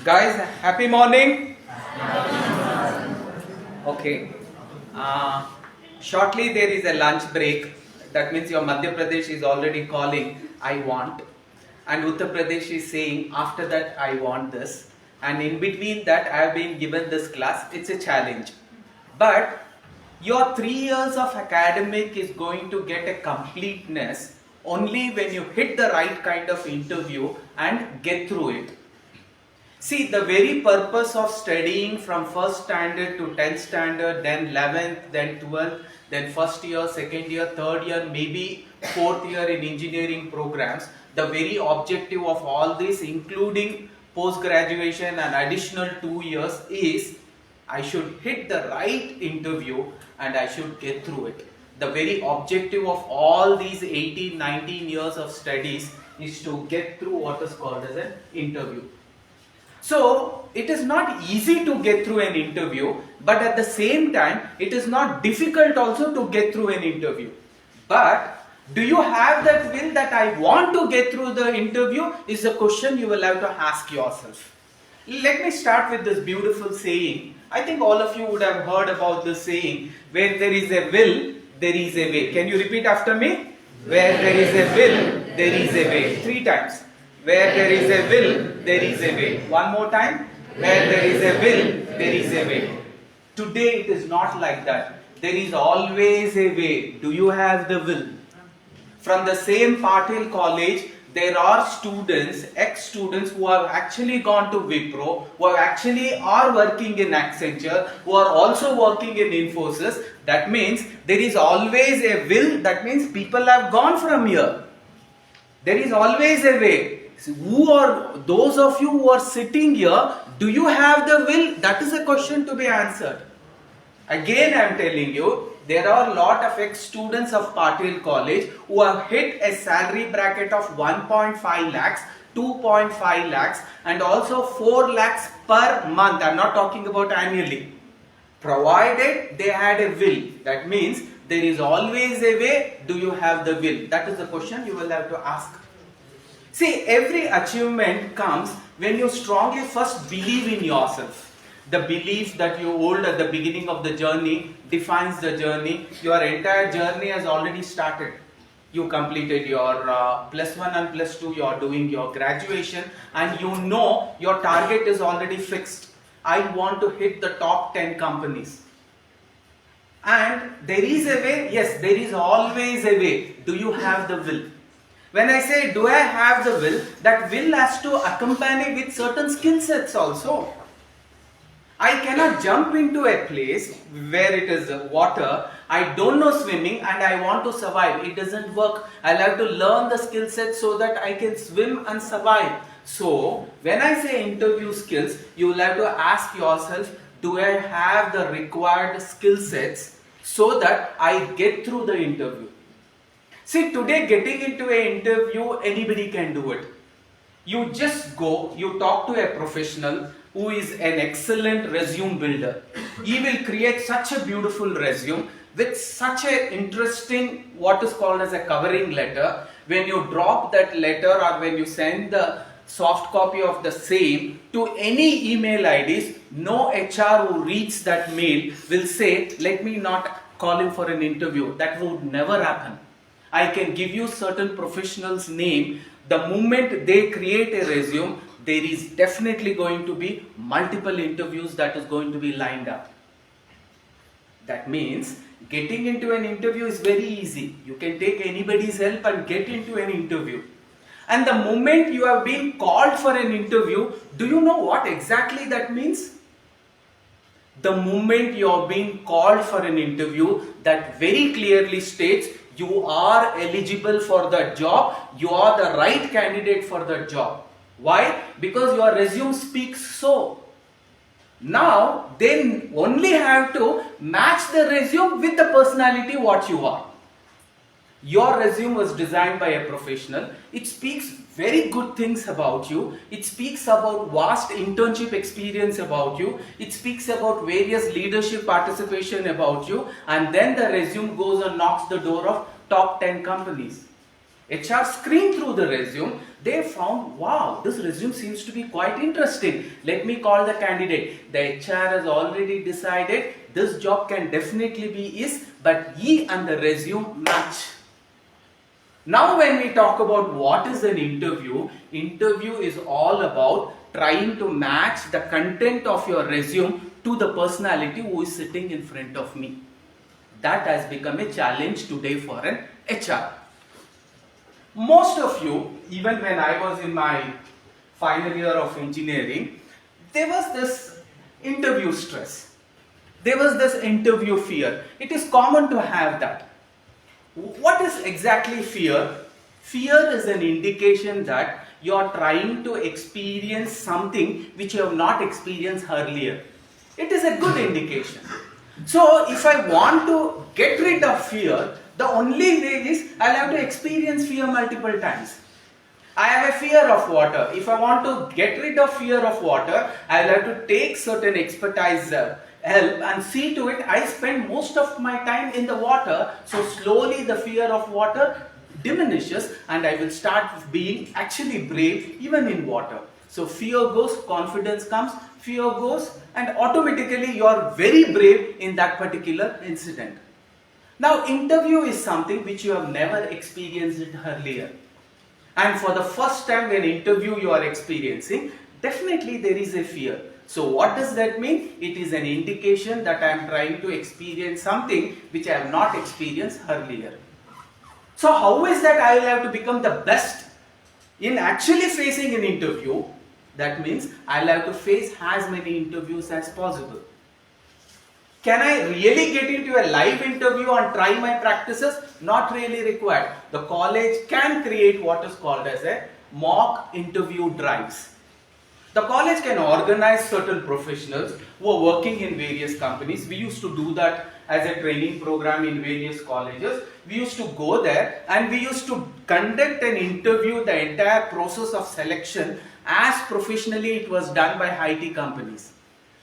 Guys, happy morning. Okay. Shortly there is a lunch break. That means your Madhya Pradesh is already calling, I want. And Uttar Pradesh is saying, after that I want this. And in between that I have been given this class. It's a challenge. But your 3 years of academic is going to get a completeness only when you hit the right kind of interview and get through it. See, the very purpose of studying from 1st standard to 10th standard, then 11th, then 12th, then 1st year, 2nd year, 3rd year, maybe 4th year in engineering programs, the very objective of all this, including post-graduation and additional 2 years, is I should hit the right interview and I should get through it. The very objective of all these 18, 19 years of studies is to get through what is called as an interview. So, it is not easy to get through an interview, but at the same time, it is not difficult also to get through an interview. But, do you have that will that I want to get through the interview is a question you will have to ask yourself. Let me start with this beautiful saying. I think all of you would have heard about this saying, where there is a will, there is a way. Can you repeat after me? Where there is a will, there is a way. 3 times. Where there is a will, there is a way. One more time. Where there is a will, there is a way. Today it is not like that. There is always a way. Do you have the will? From the same Patil college, there are students, ex-students who have actually gone to Wipro, who actually are working in Accenture, who are also working in Infosys. That means there is always a will. That means people have gone from here. There is always a way. Who are those of you who are sitting here? Do you have the will? That is a question to be answered. Again, I am telling you, there are a lot of ex-students of Patil College who have hit a salary bracket of 1.5 lakhs, 2.5 lakhs and also 4 lakhs per month. I am not talking about annually. Provided they had a will. That means there is always a way. Do you have the will? That is the question you will have to ask. See, every achievement comes when you strongly first believe in yourself. The belief that you hold at the beginning of the journey defines the journey. Your entire journey has already started. You completed your +1 and +2, you are doing your graduation and you know your target is already fixed. I want to hit the top 10 companies. And there is a way, yes, there is always a way. Do you have the will? When I say, do I have the will, that will has to accompany with certain skill sets also. I cannot jump into a place where it is water, I don't know swimming and I want to survive. It doesn't work. I'll have to learn the skill set so that I can swim and survive. So, when I say interview skills, you will have to ask yourself, do I have the required skill sets so that I get through the interview? See, today getting into an interview, anybody can do it. You just go, you talk to a professional who is an excellent resume builder. He will create such a beautiful resume with such an interesting, what is called as a covering letter. When you drop that letter or when you send the soft copy of the same to any email IDs, no HR who reads that mail will say, let me not call him for an interview. That would never happen. I can give you certain professionals' name. The moment they create a resume, there is definitely going to be multiple interviews that is going to be lined up. That means getting into an interview is very easy. You can take anybody's help and get into an interview. And the moment you have been called for an interview, do you know what exactly that means? The moment you are being called for an interview, that very clearly states you are eligible for that job, you are the right candidate for that job. Why? Because your resume speaks so. Now, they only have to match the resume with the personality what you are. Your resume was designed by a professional. It speaks very good things about you. It speaks about vast internship experience about you. It speaks about various leadership participation about you. And then the resume goes and knocks the door of top 10 companies. HR screened through the resume. They found, wow, this resume seems to be quite interesting. Let me call the candidate. The HR has already decided this job can definitely be his, but he and the resume match. Now when we talk about what is an interview is all about trying to match the content of your resume to the personality who is sitting in front of me. That has become a challenge today for an HR. Most of you, even when I was in my final year of engineering, there was this interview stress. There was this interview fear. It is common to have that. What is exactly fear? Fear is an indication that you are trying to experience something which you have not experienced earlier. It is a good indication. So if I want to get rid of fear, the only way is I'll have to experience fear multiple times. I have a fear of water. If I want to get rid of fear of water, I'll have to take certain expertise help and see to it I spend most of my time in the water, so slowly the fear of water diminishes and I will start being actually brave even in water. So fear goes, confidence comes, fear goes, and automatically you are very brave in that particular incident. Now interview is something which you have never experienced it earlier. And for the first time when interview you are experiencing, definitely there is a fear. So what does that mean? It is an indication that I am trying to experience something which I have not experienced earlier. So how is that I will have to become the best in actually facing an interview? That means I will have to face as many interviews as possible. Can I really get into a live interview and try my practices? Not really required. The college can create what is called as a mock interview drives. The college can organize certain professionals who are working in various companies. We used to do that as a training program in various colleges. We used to go there and we used to conduct an interview, the entire process of selection as professionally it was done by IT companies.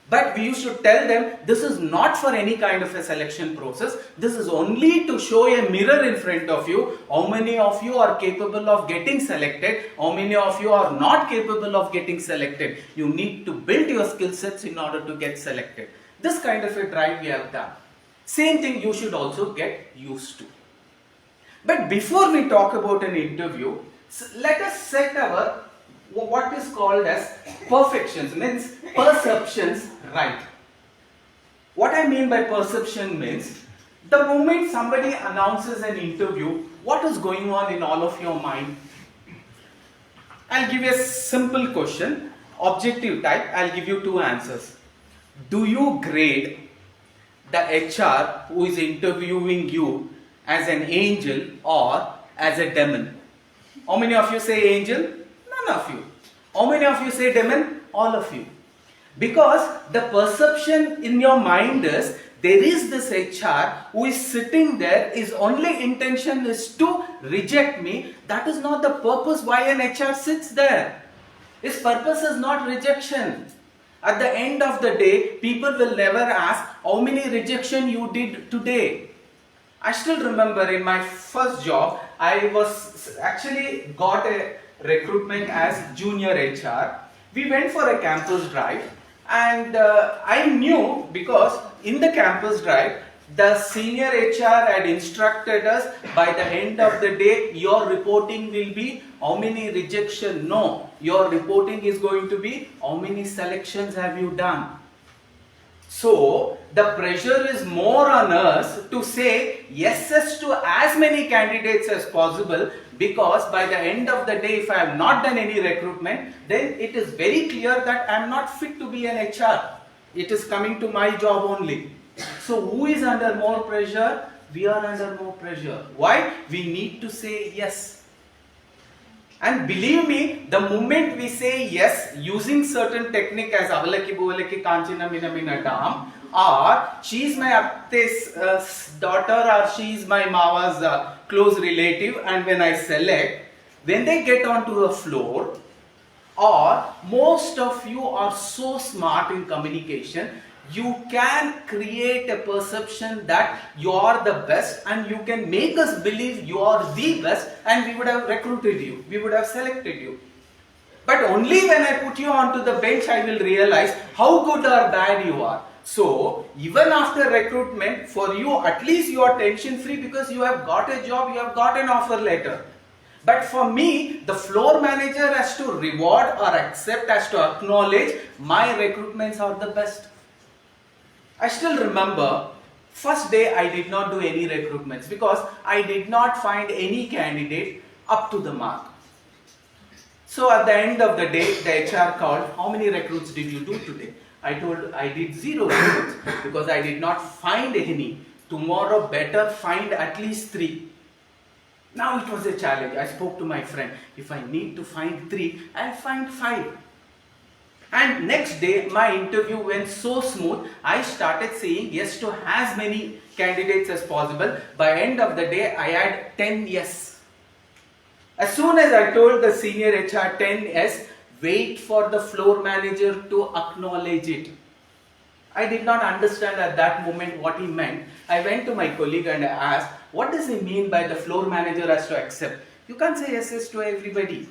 But we used to tell them this is not for any kind of a selection process. This is only to show a mirror in front of you. How many of you are capable of getting selected? How many of you are not capable of getting selected? You need to build your skill sets in order to get selected. This kind of a drive we have done. Same thing you should also get used to. But before we talk about an interview, let us set our what is called as perfections, means perceptions right. What I mean by perception means the moment somebody announces an interview, what is going on in all of your mind? I'll give you a simple question, objective type. I'll give you two answers. Do you grade the HR who is interviewing you as an angel or as a demon? How many of you say angel? None of you. How many of you say demon? All of you. Because the perception in your mind is there is this HR who is sitting there, his only intention is to reject me. That is not the purpose why an HR sits there. His purpose is not rejection. At the end of the day, people will never ask how many rejection you did today. I still remember in my first job, I was actually got a recruitment as junior HR. We went for a campus drive and I knew because in the campus drive, the senior HR had instructed us by the end of the day, your reporting will be how many rejection? No, your reporting is going to be how many selections have you done? So the pressure is more on us to say yeses to as many candidates as possible, because by the end of the day, if I have not done any recruitment, then it is very clear that I am not fit to be an HR. It is coming to my job only. So who is under more pressure? We are under more pressure. Why? We need to say yes. And believe me, the moment we say yes, using certain technique as avalaki buvalaki kanchina mina mina dam, or she is my atte's daughter, or she is my mava's close relative, and when I select, when they get onto the floor, or most of you are so smart in communication, You can create a perception that you are the best and you can make us believe you are the best, and we would have recruited you, we would have selected you. But only when I put you onto the bench, I will realize how good or bad you are. So, even after recruitment, for you, at least you are tension free because you have got a job, you have got an offer letter. But for me, the floor manager has to reward or accept, has to acknowledge my recruitments are the best. I still remember, first day I did not do any recruitments because I did not find any candidate up to the mark. So at the end of the day, the HR called, how many recruits did you do today? I told I did 0 recruits because I did not find any. Tomorrow better find at least 3. Now it was a challenge. I spoke to my friend, if I need to find 3, I'll find 5. And next day, my interview went so smooth, I started saying yes to as many candidates as possible. By end of the day, I had 10 yes. As soon as I told the senior HR 10 yes, wait for the floor manager to acknowledge it. I did not understand at that moment what he meant. I went to my colleague and I asked, what does he mean by the floor manager has to accept? You can't say yes to everybody.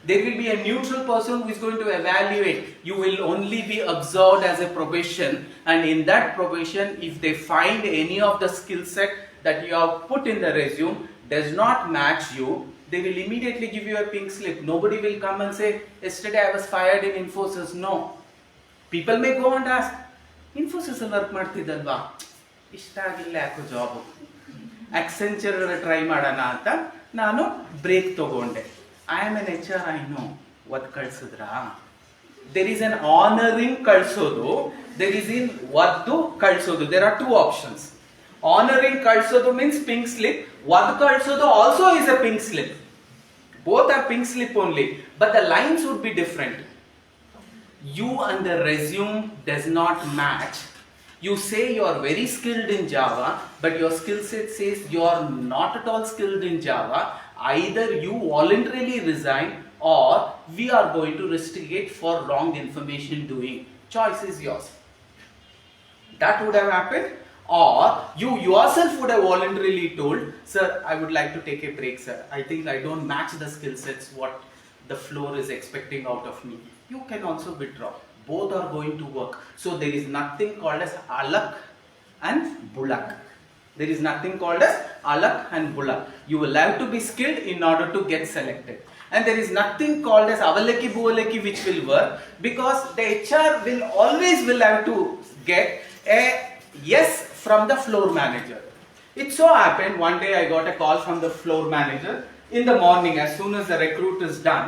There will be a neutral person who is going to evaluate. You will only be observed as a probation, and in that probation, if they find any of the skill set that you have put in the resume does not match you, they will immediately give you a pink slip. Nobody will come and say, yesterday I was fired in Infosys. No. People may go and ask, Infosys work ಮಾಡ್ತಿದ್ದಲ್ವಾ ಇಷ್ಟ ಆಗಿಲ್ಲ ಯಾಕೋ job Accenture try ಮಾಡೋಣ ಅಂತ ನಾನು break ತಗೊಂಡೆ. I am an HR, I know. What ಕಳ್ಸಿದ್ರಾ? There is an honoring ಕಳ್ಸೋದು, there is in ವದ್ದು ಕಳ್ಸೋದು. There are 2 options. Honoring ಕಳ್ಸೋದು means pink slip. ವದ್ದು ಕಳ್ಸೋದು also is a pink slip. Both are pink slip only, but the lines would be different. You and the resume does not match. You say you are very skilled in Java, but your skill set says you are not at all skilled in Java. Either you voluntarily resign or we are going to investigate for wrong information doing. Choice is yours. That would have happened, or you yourself would have voluntarily told, sir, I would like to take a break, sir. I think I don't match the skill sets what the floor is expecting out of me. You can also withdraw. Both are going to work. So there is nothing called as alak and bulak. There is nothing called as alak and bulak. You will have to be skilled in order to get selected. And there is nothing called as avalaki buvalaki which will work, because the HR will always have to get a yes from the floor manager. It so happened one day I got a call from the floor manager in the morning as soon as the recruit is done.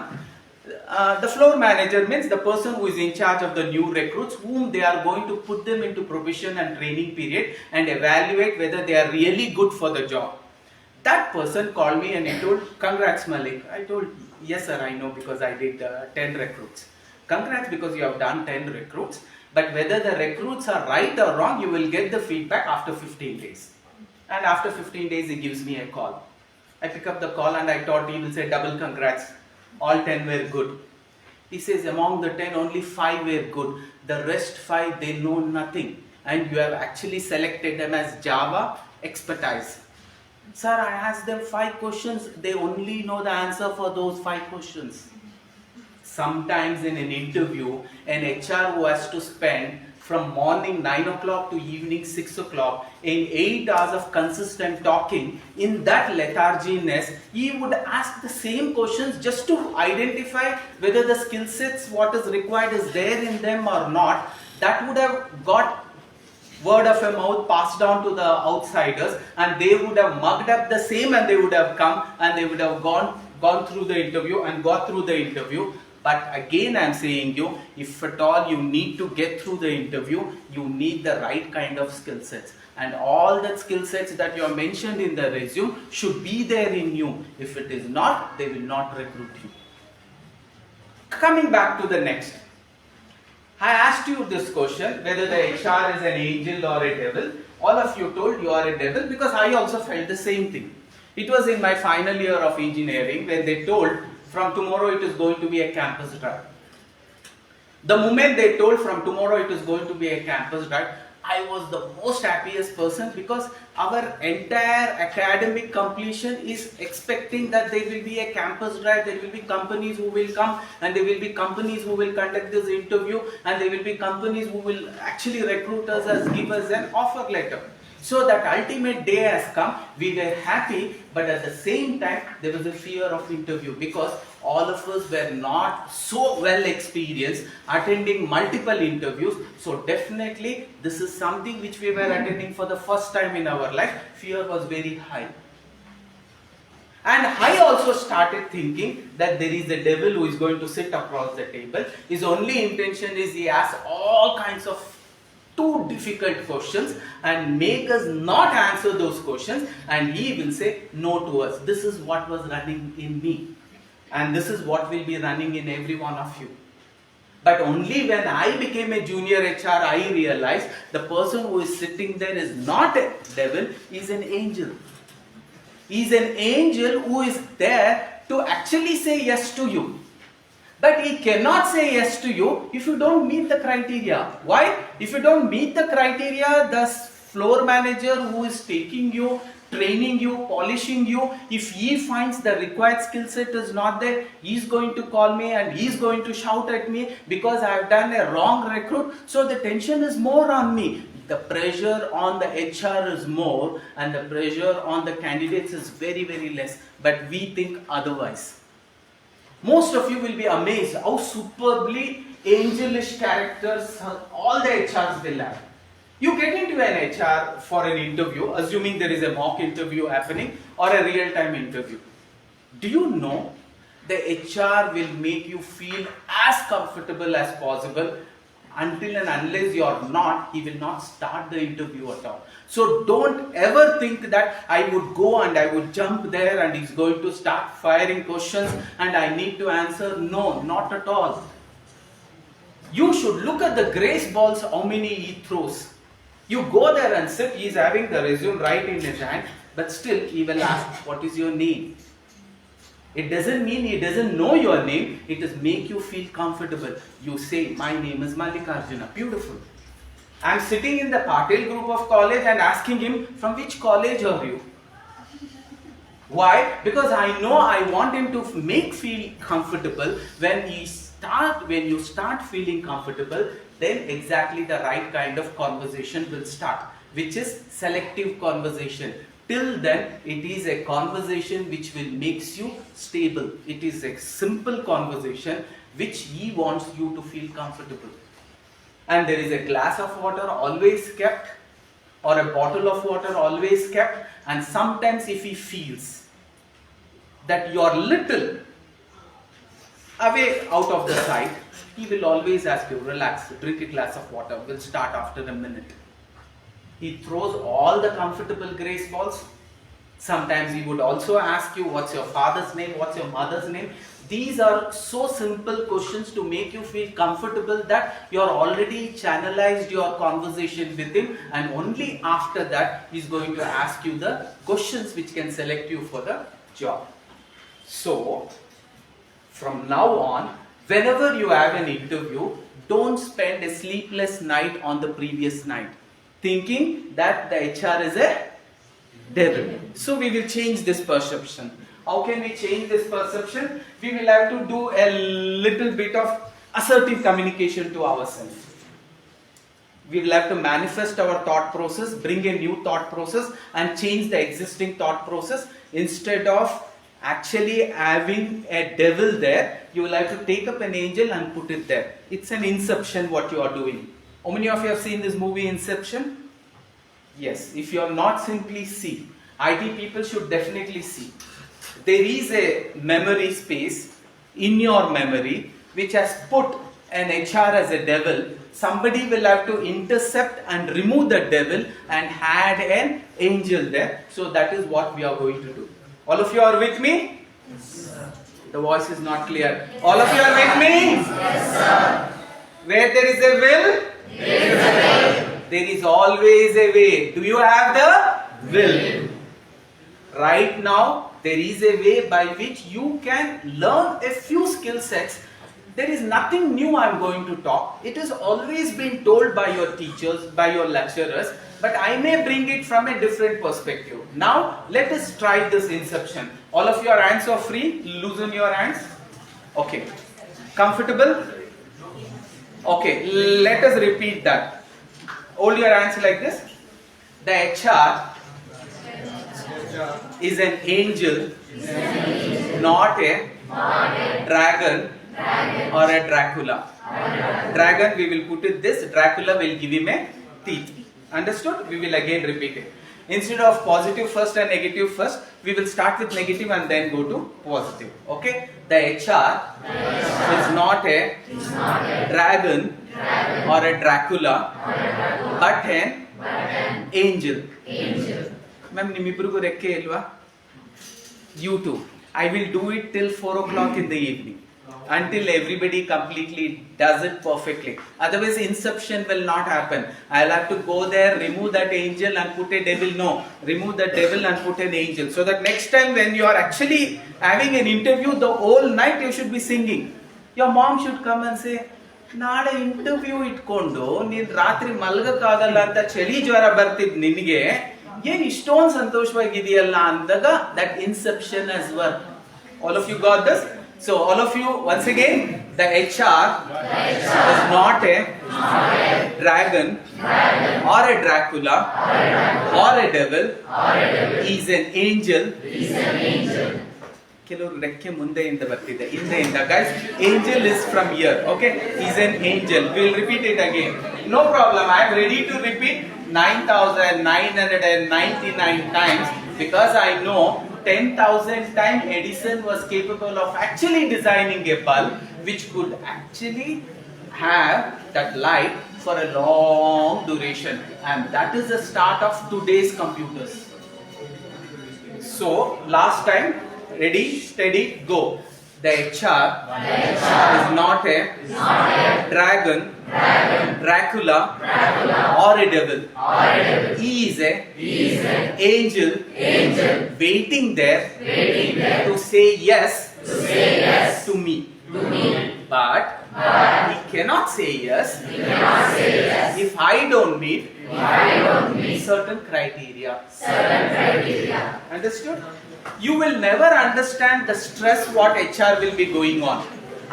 The floor manager means the person who is in charge of the new recruits, whom they are going to put them into probation and training period and evaluate whether they are really good for the job. That person called me and he told, congrats Malik. I told, yes sir, I know because I did 10 recruits. Congrats because you have done 10 recruits, but whether the recruits are right or wrong, you will get the feedback after 15 days. And after 15 days he gives me a call. I pick up the call and I thought he will say double congrats. All 10 were good. He says among the 10 only 5 were good. The rest 5 they know nothing, and you have actually selected them as Java expertise. Sir, I asked them 5 questions. They only know the answer for those 5 questions. Sometimes in an interview, an HR who has to spend from morning 9 o'clock to evening 6 o'clock in 8 hours of consistent talking, in that letharginess, he would ask the same questions just to identify whether the skill sets what is required is there in them or not. That would have got word of a mouth passed down to the outsiders, and they would have mugged up the same, and they would have come and they would have gone through the interview and got through the interview. But again I am saying you, if at all you need to get through the interview, you need the right kind of skill sets. And all the skill sets that you are mentioned in the resume should be there in you. If it is not, they will not recruit you. Coming back to the next. I asked you this question, whether the HR is an angel or a devil. All of you told you are a devil, because I also felt the same thing. It was in my final year of engineering when they told, from tomorrow it is going to be a campus drive. The moment they told from tomorrow it is going to be a campus drive, I was the most happiest person, because our entire academic completion is expecting that there will be a campus drive, there will be companies who will come, and there will be companies who will conduct this interview, and there will be companies who will actually recruit us as give us an offer letter. So that ultimate day has come, we were happy, but at the same time there was a fear of interview, because all of us were not so well experienced attending multiple interviews. So definitely this is something which we were attending for the first time in our life. Fear was very high. And I also started thinking that there is a devil who is going to sit across the table. His only intention is he asks all kinds of too difficult questions and make us not answer those questions, and he will say no to us. This is what was running in me, and this is what will be running in every one of you. But only when I became a junior HR, I realized the person who is sitting there is not a devil, he is an angel. He is an angel who is there to actually say yes to you. But he cannot say yes to you if you don't meet the criteria. Why? If you don't meet the criteria, the floor manager who is taking you, training you, polishing you, if he finds the required skill set is not there, he is going to call me and he is going to shout at me because I have done a wrong recruit. So the tension is more on me. The pressure on the HR is more, and the pressure on the candidates is very, very less. But we think otherwise. Most of you will be amazed how superbly angelish characters all the HRs will have. You get into an HR for an interview, assuming there is a mock interview happening or a real-time interview. Do you know the HR will make you feel as comfortable as possible? Until and unless you are not, he will not start the interview at all. So don't ever think that I would go and I would jump there and he's going to start firing questions and I need to answer. No, not at all. You should look at the grace balls, how many he throws. You go there and sit, he is having the resume right in his hand, but still he will ask, what is your name? It doesn't mean he doesn't know your name, it is make you feel comfortable. You say, my name is Mallikarjuna, beautiful. I am sitting in the Patil group of college and asking him, from which college are you? Why? Because I know I want him to feel comfortable. When you start feeling comfortable, then exactly the right kind of conversation will start, which is selective conversation. Till then, it is a conversation which will makes you stable. It is a simple conversation which he wants you to feel comfortable. And there is a glass of water always kept, or a bottle of water always kept, and sometimes if he feels that you are little away out of the sight, he will always ask you, relax, drink a glass of water, we'll start after a minute. He throws all the comfortable grace balls. Sometimes he would also ask you, what's your father's name, what's your mother's name. These are so simple questions to make you feel comfortable that you are already channelized your conversation with him, and only after that he is going to ask you the questions which can select you for the job. So, from now on, whenever you have an interview, don't spend a sleepless night on the previous night thinking that the HR is a devil. So we will change this perception. How can we change this perception? We will have to do a little bit of assertive communication to ourselves. We will have to manifest our thought process, bring a new thought process and change the existing thought process. Instead of actually having a devil there, you will have to take up an angel and put it there. It's an inception what you are doing. How many of you have seen this movie Inception? Yes, if you have not, simply see. IT people should definitely see. There is a memory space in your memory which has put an HR as a devil. Somebody will have to intercept and remove the devil and add an angel there. So that is what we are going to do. All of you are with me? Yes, sir. The voice is not clear. All of you are with me? Yes, sir. Where there is a will, There is a way. there is always a way. Do you have the will? Right now, there is a way by which you can learn a few skill sets There is nothing new I am going to talk. It has always been told by your teachers, by your lecturers, but I may bring it from a different perspective. Now, let us try this inception. All of your hands are free. Loosen your hands. Okay. Comfortable? Okay. Let us repeat that. Hold your hands like this. The HR is an angel, not a dragon or a Dracula. Dragon, we will put it this, Dracula will give him a teeth. Understood? We will again repeat it. Instead of positive first and negative first, we will start with negative and then go to positive. Okay? The HR is not a dragon or a Dracula, but an angel. Ma'am, nimibrugu rekke ilva? You too. I will do it till 4 o'clock in the evening. Until everybody completely does it perfectly. Otherwise, inception will not happen. I'll have to go there, remove that angel and put a devil. No, remove the devil and put an angel. So that next time when you are actually having an interview, the whole night you should be singing. Your mom should come and say, ನಾಳೆ interview ಇಟ್ಕೊಂಡು ನೀನ್ ರಾತ್ರಿ ಮಲಗಕ್ಕಾಗಲ್ಲ ಅಂತ ಚಳಿ ಜ್ವರ ಬರ್ತಿದ್ ನಿನ್ಗೆ ಏನ್ ಇಷ್ಟೊಂದು ಸಂತೋಷವಾಗಿದೆಯಲ್ಲ ಅಂದಾಗ that inception has worked. All of you got this? So all of you, once again, the HR is not a dragon or a Dracula or a devil. He is an angel. ಕೆಲವರು ರೆಕ್ಕೆ ಮುಂದೆಯಿಂದ ಬರ್ತಿದೆ ಹಿಂದೆಯಿಂದ guys, angel is from here. Okay, he's an angel. We'll repeat it again, no problem. I am ready to repeat 9,999 times because I know 10,000 times Edison was capable of actually designing a bulb which could actually have that light for a long duration, and that is the start of today's computers. So last time, ready, steady, go. The HR is not a dragon, Dracula or a devil. He is an angel waiting there to say yes to me. But he cannot say yes if I don't meet certain criteria. Understood? You will never understand the stress what HR will be going on.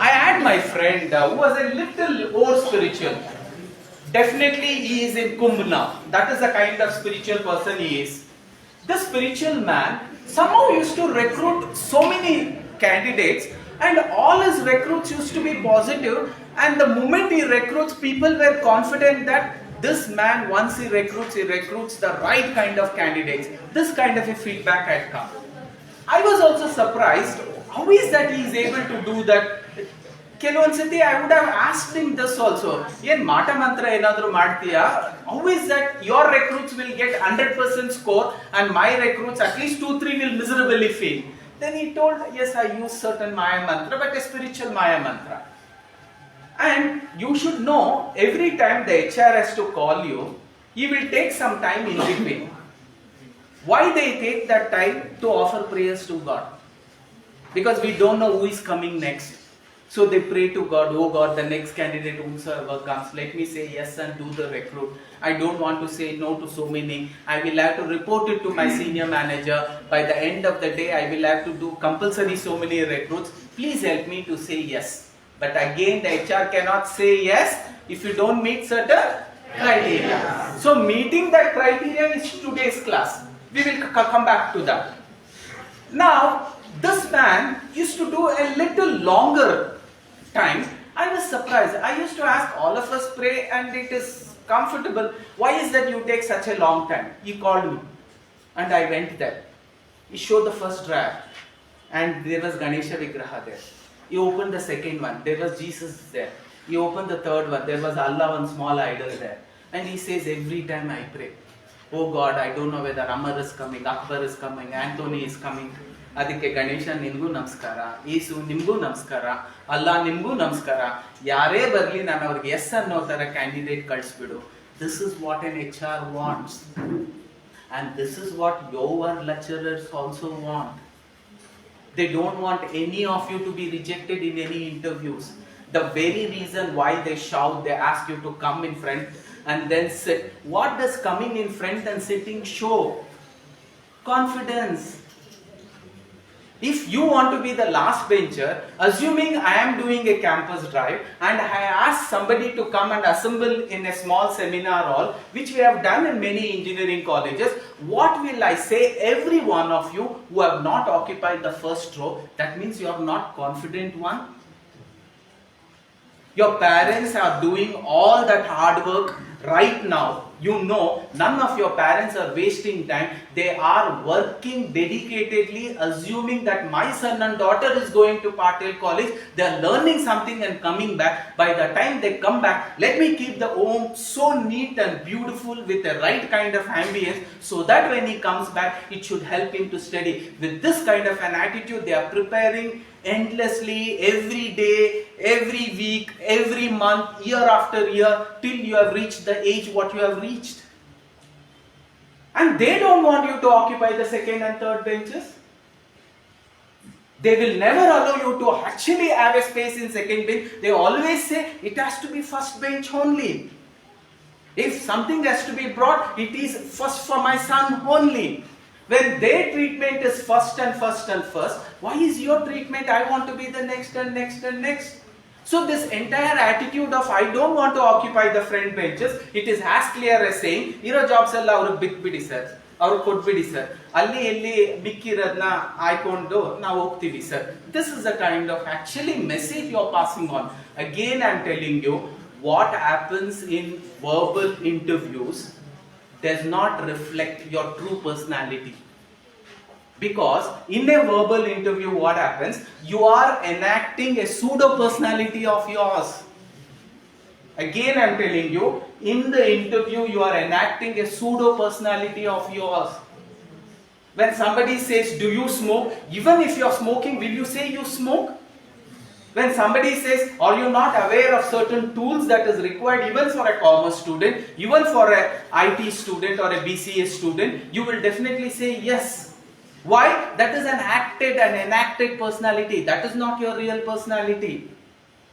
I had my friend who was a little more spiritual. Definitely he is in Kumbh now. That is the kind of spiritual person he is. The spiritual man somehow used to recruit so many candidates, and all his recruits used to be positive, and the moment he recruits, people were confident that this man, once he recruits the right kind of candidates. This kind of a feedback had come. I was also surprised. How is that he is able to do that? ಕೆಲವೊಂದ್ಸತಿ I would have asked him this also. ಏನ್ ಮಾಟ ಮಂತ್ರ ಏನಾದರೂ ಮಾಡ್ತೀಯಾ? How is that your recruits will get 100% score and my recruits at least 2-3 will miserably fail? Then he told, yes, I use certain Maya mantra, but a spiritual Maya mantra. And you should know, every time the HR has to call you, he will take some time in between. Why they take that time? To offer prayers to God. Because we don't know who is coming next. So they pray to God, oh God, the next candidate whosoever comes, let me say yes and do the recruit. I don't want to say no to so many. I will have to report it to my senior manager. By the end of the day, I will have to do compulsory so many recruits. Please help me to say yes. But again, the HR cannot say yes if you don't meet certain criteria. So meeting that criteria is today's class. We will come back to that. Now, this man used to do a little longer time. I was surprised. I used to ask, all of us pray and it is comfortable. Why is that you take such a long time? He called me and I went there. He showed the first draft and there was Ganesha Vigraha there. He opened the second one. There was Jesus there. He opened the third one. There was Allah, one small idol there. And he says, every time I pray, oh God, I don't know whether Amar is coming, Akbar is coming, Anthony is coming. ಅದಕ್ಕೆ ಗಣೇಶ ನಿನ್ಗೂ ನಮಸ್ಕಾರ, ಯೇಸು ನಿಮ್ಗೂ ನಮಸ್ಕಾರ, ಅಲ್ಲಾ ನಿಮ್ಗೂ ನಮಸ್ಕಾರ, ಯಾರೇ ಬರಲಿ ನಾನು ಅವ್ರಿಗೆ ಎಸ್ ಅನ್ನೋ ತರ candidate ಕಳಿಸ್ಬಿಡು. This is what an HR wants, and this is what your lecturers also want. They don't want any of you to be rejected in any interviews. The very reason why they shout, they ask you to come in front and then sit. What does coming in front and sitting show? Confidence. If you want to be the last bencher, assuming I am doing a campus drive and I ask somebody to come and assemble in a small seminar hall, which we have done in many engineering colleges, what will I say? Every one of you who have not occupied the first row, that means you are not confident one. Your parents are doing all that hard work right now. You know, none of your parents are wasting time. They are working dedicatedly, assuming that my son and daughter is going to Patel College. They are learning something and coming back. By the time they come back, let me keep the home so neat and beautiful with the right kind of ambience, so that when he comes back, it should help him to study. With this kind of an attitude, they are preparing endlessly every day, every week, every month, year after year, till you have reached the age what you have reached. And they don't want you to occupy the second and third benches. They will never allow you to actually have a space in second bench. They always say it has to be first bench only. If something has to be brought, it is first for my son only. When their treatment is first and first and first, why is your treatment I want to be the next and next and next? So this entire attitude of I don't want to occupy the front benches, it is as clear as saying, iro jobs alla avaru bittbidi sir, avaru kodbidi sir, alli elli mikkiradna aikondu ನಾವು ಹೋಗ್ತೀವಿ sir. This is the kind of actually message you are passing on. Again I am telling you, what happens in verbal interviews does not reflect your true personality. Because in a verbal interview, what happens? You are enacting a pseudo personality of yours. Again, I am telling you, in the interview, you are enacting a pseudo personality of yours. When somebody says, do you smoke? Even if you are smoking, will you say you smoke? When somebody says, are you not aware of certain tools that is required even for a commerce student, even for a IT student or a BCA student, you will definitely say yes. Why? That is an acted and enacted personality. That is not your real personality.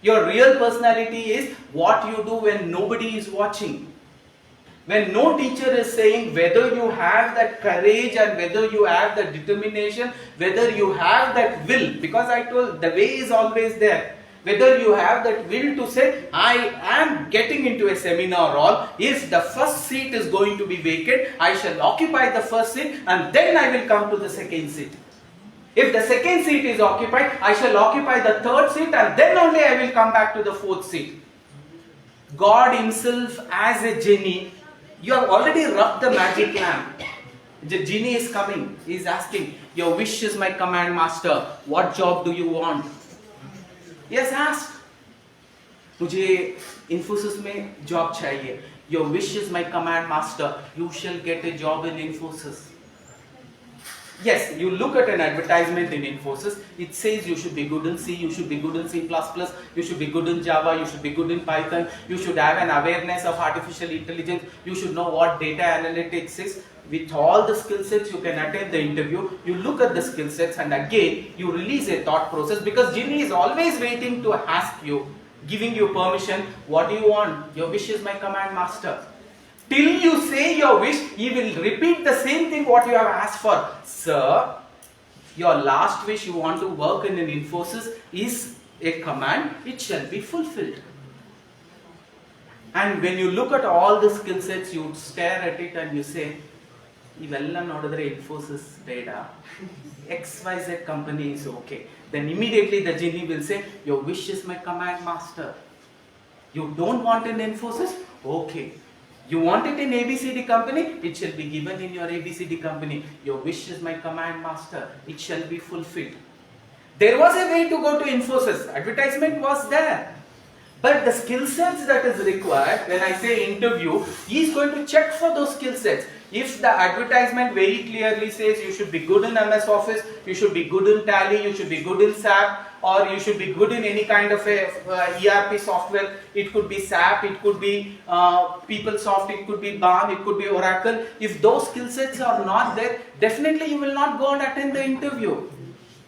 Your real personality is what you do when nobody is watching. When no teacher is saying whether you have that courage and whether you have that determination, whether you have that will, because I told the way is always there. Whether you have that will to say, I am getting into a seminar hall, if the first seat is going to be vacant, I shall occupy the first seat and then I will come to the second seat. If the second seat is occupied, I shall occupy the third seat and then only I will come back to the fourth seat. God himself as a genie, you have already rubbed the magic lamp. The genie is coming, he is asking, your wish is my command master, what job do you want? Yes, ask. मुझे Infosys में job चाहिए. Your wish is my command master. You shall get a job in Infosys. Yes, you look at an advertisement in Infosys. It says you should be good in C, you should be good in C++, you should be good in Java, you should be good in Python, you should have an awareness of artificial intelligence, you should know what data analytics is. With all the skill sets, you can attend the interview. You look at the skill sets and again, you release a thought process because Genie is always waiting to ask you, giving you permission, what do you want? Your wish is my command master. Till you say your wish, he will repeat the same thing what you have asked for. Sir, your last wish you want to work in an Infosys is a command, it shall be fulfilled. And when you look at all the skill sets, you stare at it and you say, ಇವೆಲ್ಲ ನೋಡಿದ್ರೆ Infosys ಬೇಡ, XYZ company is okay. Then immediately the genie will say, your wish is my command master. You don't want an Infosys? Okay. You want it in ABCD company? It shall be given in your ABCD company. Your wish is my command master. It shall be fulfilled. There was a way to go to Infosys. Advertisement was there. But the skill sets that is required, when I say interview, he is going to check for those skill sets. If the advertisement very clearly says you should be good in MS Office, you should be good in Tally, you should be good in SAP, or you should be good in any kind of a ERP software, it could be SAP, it could be PeopleSoft, it could be BAM, it could be Oracle. If those skill sets are not there, definitely you will not go and attend the interview.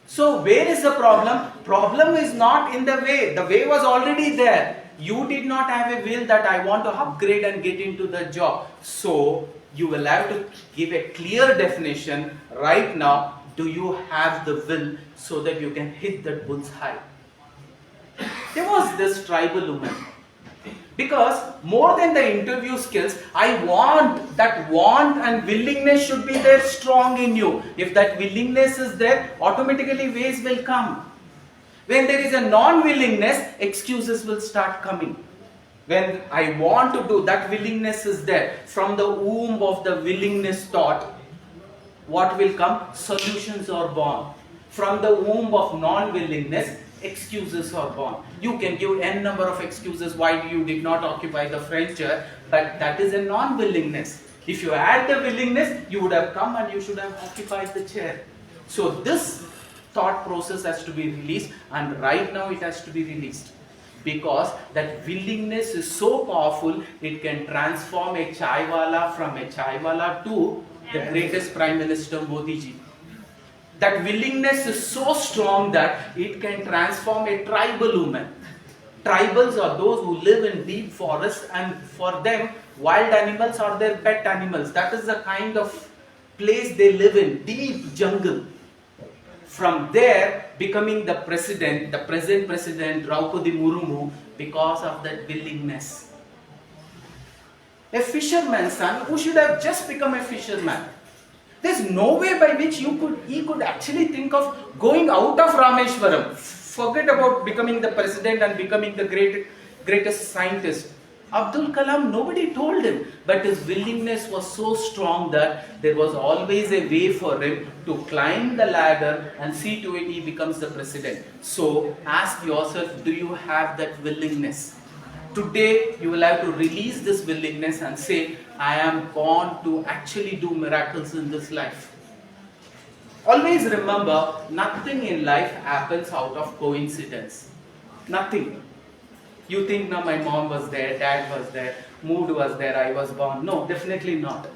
So where is the problem? Problem is not in the way. The way was already there. You did not have a will that I want to upgrade and get into the job. So you will have to give a clear definition right now. Do you have the will so that you can hit that bullseye? There was this tribal woman. Because more than the interview skills, I want that want and willingness should be there strong in you. If that willingness is there, automatically ways will come. When there is a non-willingness, excuses will start coming. When I want to do, that willingness is there. From the womb of the willingness thought, what will come? Solutions are born. From the womb of non-willingness, excuses are born. You can give n number of excuses why you did not occupy the French chair, but that is a non-willingness. If you had the willingness, you would have come and you should have occupied the chair. So this thought process has to be released, and right now it has to be released. Because that willingness is so powerful, it can transform a chaiwala from a chaiwala to the greatest Prime Minister Modi ji. That willingness is so strong that it can transform a tribal woman. Tribals are those who live in deep forests, and for them, wild animals are their pet animals. That is the kind of place they live in, deep jungle. From there, becoming the president, the present president, Draupadi Murmu, because of that willingness. A fisherman's son who should have just become a fisherman. There's no way by which he could actually think of going out of Rameshwaram. Forget about becoming the president and becoming the greatest scientist. Abdul Kalam, nobody told him, but his willingness was so strong that there was always a way for him to climb the ladder and see to it he becomes the president. So ask yourself, do you have that willingness? Today you will have to release this willingness and say, I am born to actually do miracles in this life. Always remember, nothing in life happens out of coincidence. Nothing. You think, no, my mom was there, dad was there, mood was there, I was born. No, definitely not.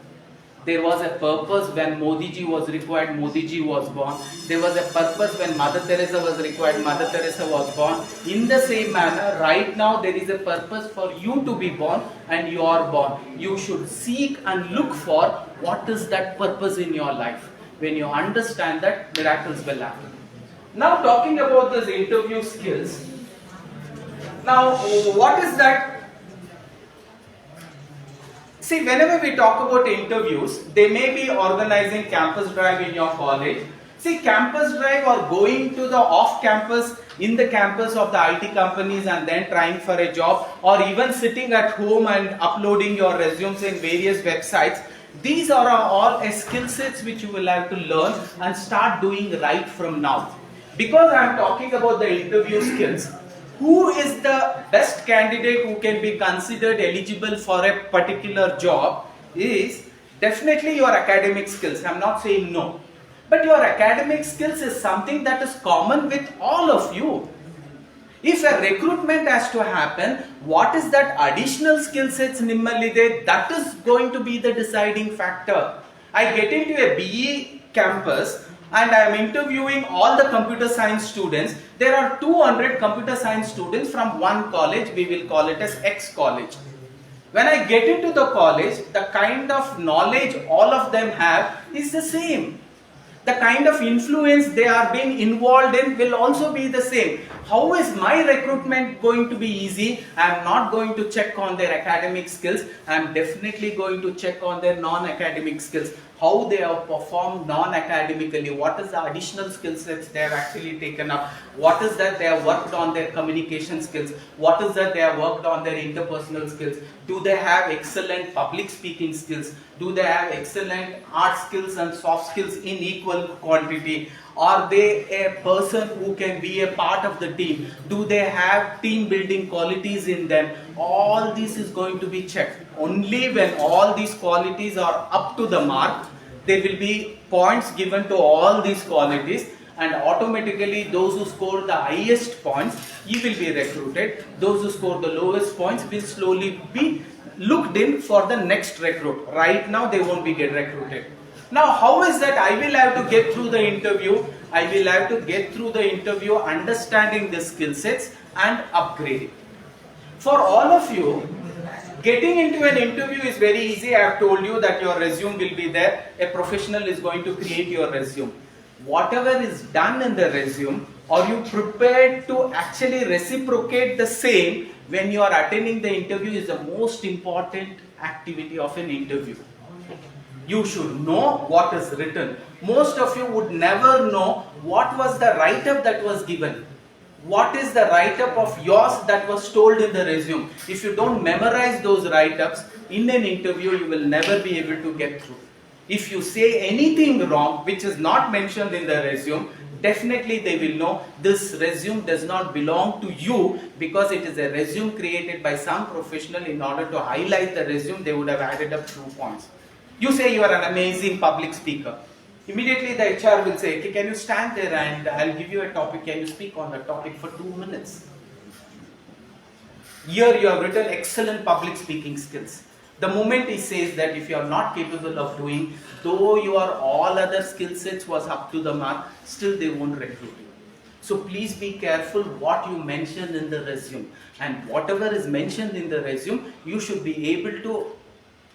There was a purpose when Modi ji was required, Modi ji was born. There was a purpose when Mother Teresa was required, Mother Teresa was born. In the same manner, right now there is a purpose for you to be born, and you are born. You should seek and look for what is that purpose in your life. When you understand that, miracles will happen. Now talking about these interview skills. Now what is that? See, whenever we talk about interviews, they may be organizing campus drive in your college. See, campus drive or going to the off-campus, in the campus of the IT companies and then trying for a job, or even sitting at home and uploading your resumes in various websites. These are all skill sets which you will have to learn and start doing right from now. Because I am talking about the interview skills, who is the best candidate who can be considered eligible for a particular job is definitely your academic skills. I am not saying no. But your academic skills is something that is common with all of you. If a recruitment has to happen, what is that additional skill sets nimmalide? That is going to be the deciding factor. I get into a BE campus and I am interviewing all the computer science students. There are 200 computer science students from one college, we will call it as X college. When I get into the college, the kind of knowledge all of them have is the same. The kind of influence they are being involved in will also be the same. How is my recruitment going to be easy? I am not going to check on their academic skills. I am definitely going to check on their non-academic skills. How they have performed non-academically, what is the additional skill sets they have actually taken up, what is that they have worked on their communication skills, what is that they have worked on their interpersonal skills, do they have excellent public speaking skills, do they have excellent art skills and soft skills in equal quantity, are they a person who can be a part of the team, do they have team building qualities in them. All this is going to be checked. Only when all these qualities are up to the mark, there will be points given to all these qualities, and automatically those who score the highest points, he will be recruited. Those who score the lowest points will slowly be looked in for the next recruit. Right now they won't be get recruited. Now how is that I will have to get through the interview? I will have to get through the interview understanding the skill sets and upgrading. For all of you, getting into an interview is very easy. I have told you that your resume will be there. A professional is going to create your resume. Whatever is done in the resume, are you prepared to actually reciprocate the same when you are attending the interview is the most important activity of an interview. You should know what is written. Most of you would never know what was the write-up that was given. What is the write-up of yours that was told in the resume? If you don't memorize those write-ups, in an interview you will never be able to get through. If you say anything wrong which is not mentioned in the resume, definitely they will know this resume does not belong to you, because it is a resume created by some professional. In order to highlight the resume, they would have added up 2 points. You say you are an amazing public speaker. Immediately the HR will say, okay, can you stand there and I'll give you a topic, can you speak on the topic for 2 minutes? Here you have written excellent public speaking skills. The moment he says that if you are not capable of doing, though your all other skill sets was up to the mark, still they won't recruit you. So please be careful what you mention in the resume, and whatever is mentioned in the resume, you should be able to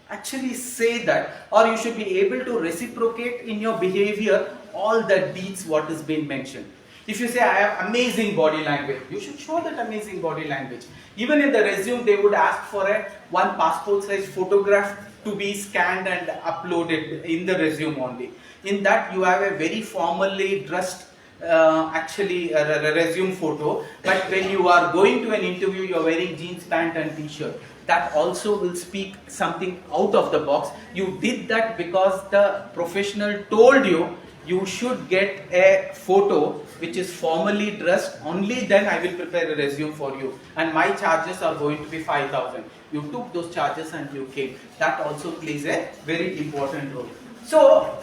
actually say that, or you should be able to reciprocate in your behavior all the deeds what is being mentioned. If you say I have amazing body language, you should show that amazing body language. Even in the resume they would ask for one passport size photograph to be scanned and uploaded in the resume only. In that you have a very formally dressed resume photo, but when you are going to an interview you are wearing jeans pant and t-shirt. That also will speak something out of the box. You did that because the professional told you you should get a photo which is formally dressed. Only then I will prepare a resume for you, and my charges are going to be 5,000. You took those charges and you came. That also plays a very important role. So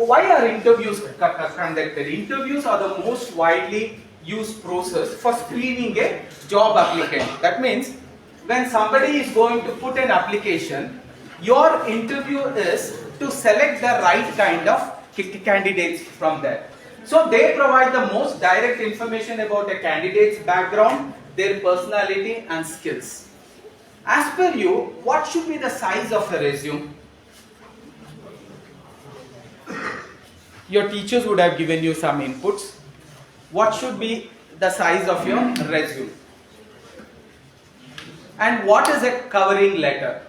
why are interviews conducted? Interviews are the most widely used process for screening a job applicant. That means when somebody is going to put an application, your interview is to select the right kind of candidates from there. So they provide the most direct information about a candidate's background, their personality and skills. As per you, what should be the size of a resume? Your teachers would have given you some inputs. What should be the size of your resume? And what is a covering letter?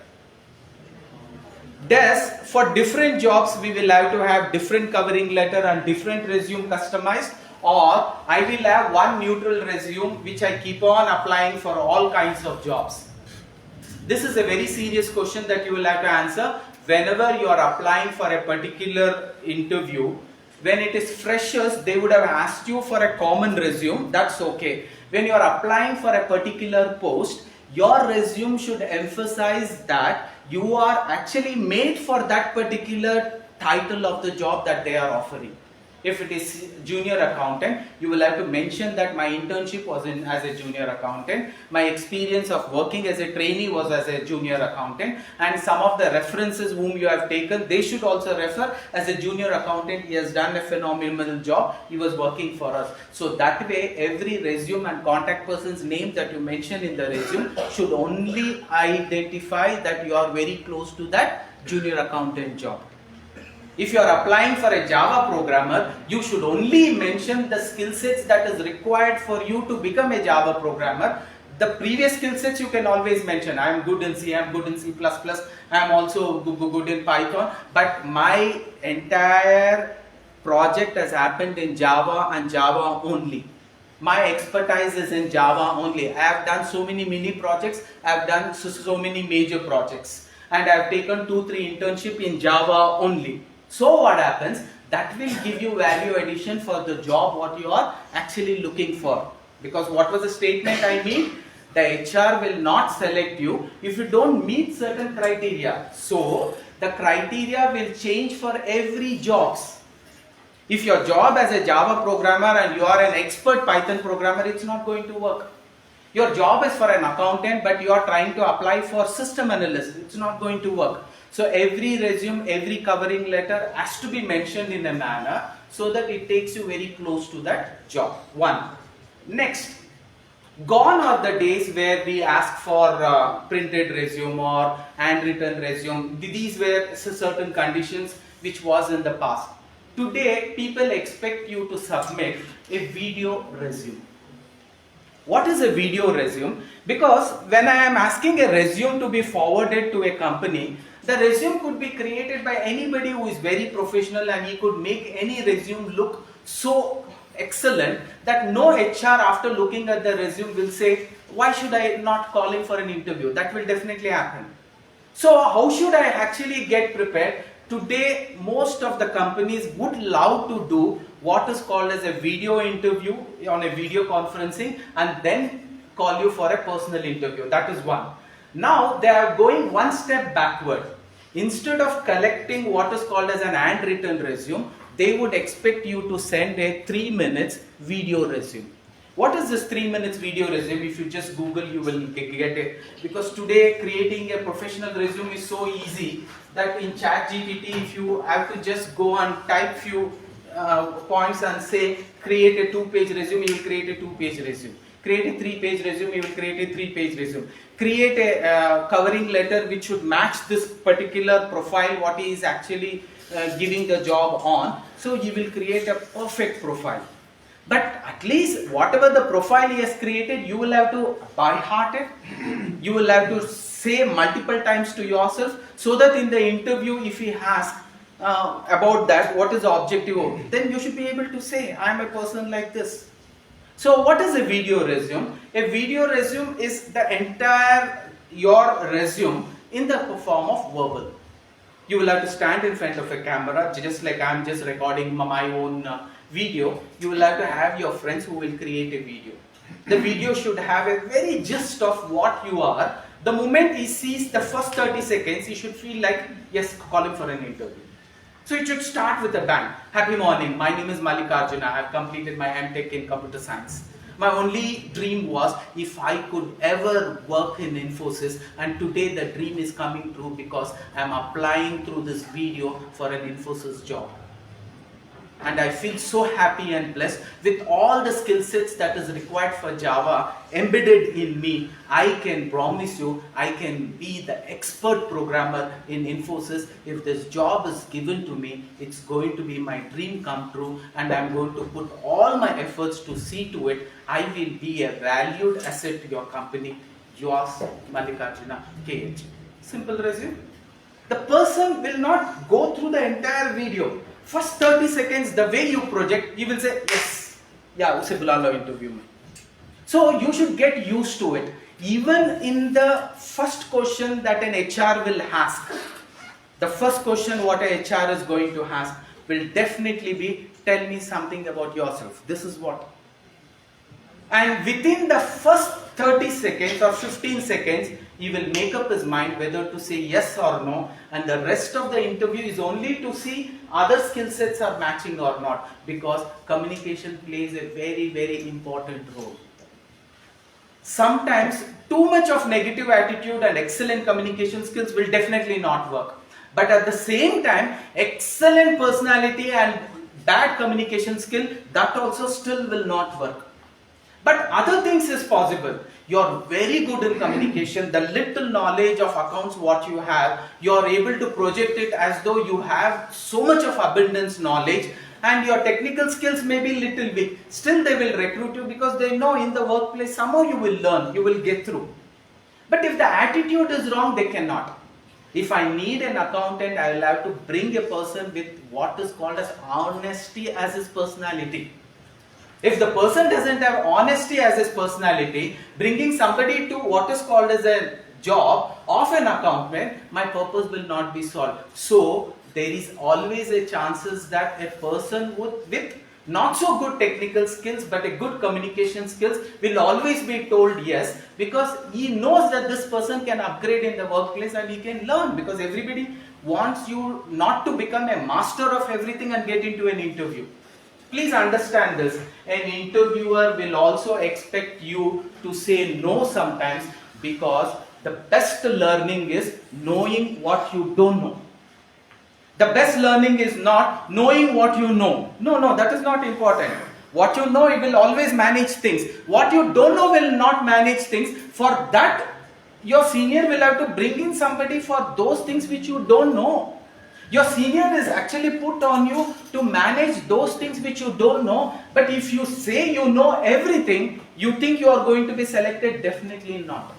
Thus, for different jobs, we will have to have different covering letter and different resume customized, or I will have one neutral resume which I keep on applying for all kinds of jobs. This is a very serious question that you will have to answer whenever you are applying for a particular interview. When it is freshers, they would have asked you for a common resume. That's okay. When you are applying for a particular post, your resume should emphasize that you are actually made for that particular title of the job that they are offering. If it is junior accountant, you will have to mention that my internship was as a junior accountant, my experience of working as a trainee was as a junior accountant, and some of the references whom you have taken, they should also refer as a junior accountant. He has done a phenomenal job, he was working for us. So that way every resume and contact person's name that you mention in the resume should only identify that you are very close to that junior accountant job. If you are applying for a Java programmer, you should only mention the skill sets that is required for you to become a Java programmer. The previous skill sets you can always mention. I am good in C, I am good in C++, I am also good in Python. But my entire project has happened in Java and Java only. My expertise is in Java only. I have done so many mini projects, I have done so many major projects. And I have taken 2-3 internship in Java only. So what happens? That will give you value addition for the job what you are actually looking for. Because what was the statement I made? The HR will not select you if you don't meet certain criteria. So the criteria will change for every jobs. If your job as a Java programmer and you are an expert Python programmer, it's not going to work. Your job is for an accountant, but you are trying to apply for system analyst. It's not going to work. So every resume, every covering letter has to be mentioned in a manner so that it takes you very close to that job. One. Next, gone are the days where we ask for printed resume or handwritten resume. These were certain conditions which was in the past. Today, people expect you to submit a video resume. What is a video resume? Because when I am asking a resume to be forwarded to a company, the resume could be created by anybody who is very professional, and he could make any resume look so excellent that no HR after looking at the resume will say, why should I not call him for an interview? That will definitely happen. So how should I actually get prepared? Today, most of the companies would love to do what is called as a video interview on a video conferencing and then call you for a personal interview. That is one. Now they are going one step backward. Instead of collecting what is called as an handwritten resume, they would expect you to send a 3 minutes video resume. What is this 3 minutes video resume? If you just Google, you will get it. Because today creating a professional resume is so easy that in ChatGPT, if you have to just go and type few points and say create a 2-page resume, you will create a 2-page resume. Create a 3-page resume, you will create a 3-page resume. Create a covering letter which should match this particular profile, what he is actually giving the job on. So you will create a perfect profile. But at least whatever the profile he has created, you will have to by heart it. You will have to say multiple times to yourself, so that in the interview, if he asks about that, what is the objective, then you should be able to say, I am a person like this. So what is a video resume? A video resume is the entire your resume in the form of verbal. You will have to stand in front of a camera, just like I am just recording my own video. You will have to have your friends who will create a video. The video should have a very gist of what you are. The moment he sees the first 30 seconds, he should feel like, yes, call him for an interview. So it should start with a bang. Happy morning, my name is Mallikarjuna. I have completed my MTech in computer science. My only dream was if I could ever work in Infosys, and today the dream is coming true because I am applying through this video for an Infosys job. And I feel so happy and blessed with all the skill sets that is required for Java embedded in me. I can promise you, I can be the expert programmer in Infosys. If this job is given to me, it's going to be my dream come true, and I'm going to put all my efforts to see to it. I will be a valued asset to your company. Yours, Mallikarjuna K. Simple resume. The person will not go through the entire video. First 30 seconds, the way you project, you will say, yes, yeah, usse bula lo interview mein. So you should get used to it. Even in the first question that an HR will ask, the first question what a HR is going to ask will definitely be, tell me something about yourself. This is what. And within the first 30 seconds or 15 seconds, he will make up his mind whether to say yes or no, and the rest of the interview is only to see other skill sets are matching or not, because communication plays a very, very important role. Sometimes too much of negative attitude and excellent communication skills will definitely not work. But at the same time, excellent personality and bad communication skill, that also still will not work. But other things is possible. You're very good in communication. The little knowledge of accounts what you have, you're able to project it as though you have so much of abundance knowledge, and your technical skills may be little weak. Still they will recruit you because they know in the workplace somehow you will learn, you will get through. But if the attitude is wrong, they cannot. If I need an accountant, I will have to bring a person with what is called as honesty as his personality. If the person doesn't have honesty as his personality, bringing somebody to what is called as a job of an accountant, my purpose will not be solved. So there is always a chances that a person with not so good technical skills but a good communication skills will always be told yes, because he knows that this person can upgrade in the workplace and he can learn, because everybody wants you not to become a master of everything and get into an interview. Please understand this. An interviewer will also expect you to say no sometimes, because the best learning is knowing what you don't know. The best learning is not knowing what you know. No, that is not important. What you know, it will always manage things. What you don't know will not manage things. For that, your senior will have to bring in somebody for those things which you don't know. Your senior is actually put on you to manage those things which you don't know. But if you say you know everything, you think you are going to be selected? Definitely not.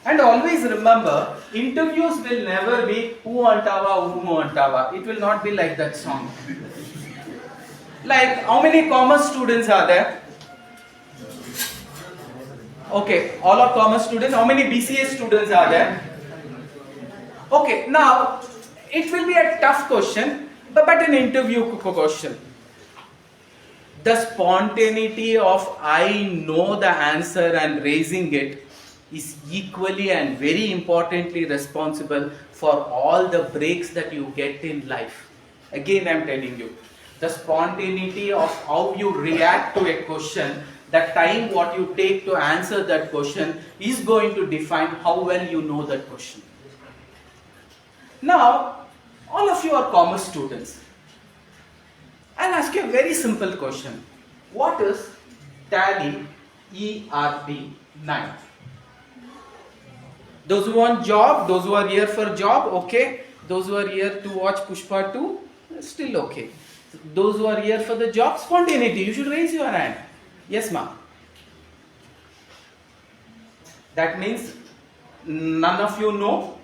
And always remember, interviews will never be who antava. It will not be like that song. Like, how many commerce students are there? Okay, all are commerce students. How many BCA students are there? Okay, now it will be a tough question, but an interview question. The spontaneity of I know the answer and raising it is equally and very importantly responsible for all the breaks that you get in life. Again, I am telling you, the spontaneity of how you react to a question, the time what you take to answer that question is going to define how well you know that question. Now, all of you are commerce students. I'll ask you a very simple question. What is Tally ERP 9? Those who want job, those who are here for job, okay. Those who are here to watch Pushpa 2, still okay. Those who are here for the job, spontaneity, you should raise your hand. Yes, ma'am. That means none of you know.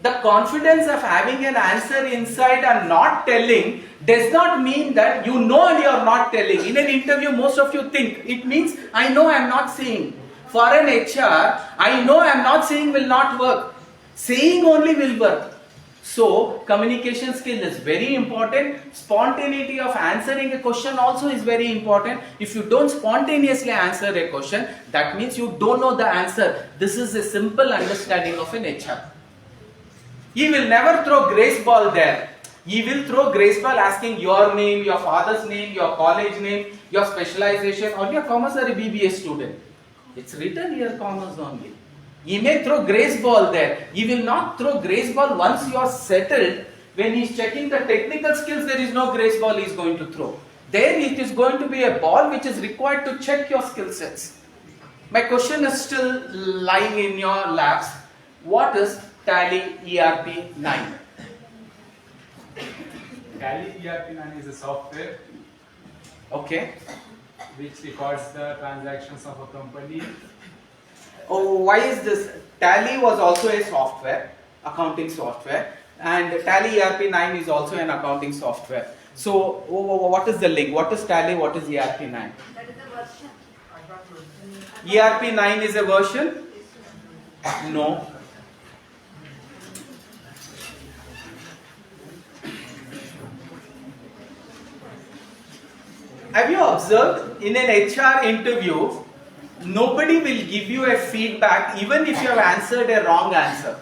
The confidence of having an answer inside and not telling does not mean that you know and you are not telling. In an interview, most of you think it means I know I am not saying. For an HR, I know I am not saying will not work. Saying only will work. So, communication skill is very important. Spontaneity of answering a question also is very important. If you don't spontaneously answer a question, that means you don't know the answer. This is a simple understanding of an HR. He will never throw grace ball there. He will throw grace ball asking your name, your father's name, your college name, your specialization, or your commerce or a BBA student. It's written here commerce only. He may throw grace ball there. He will not throw grace ball once you are settled. When he is checking the technical skills, there is no grace ball he is going to throw. There it is going to be a ball which is required to check your skill sets. My question is still lying in your laps. What is Tally ERP 9? Tally ERP9 is a software Okay. which records the transactions of a company. Oh, why is this? Tally was also a software, accounting software, and Tally ERP9 is also an accounting software. So, what is the link? What is Tally? What is ERP9? That is the version. ERP9 is a version? No. Have you observed in an HR interview, nobody will give you a feedback even if you have answered a wrong answer.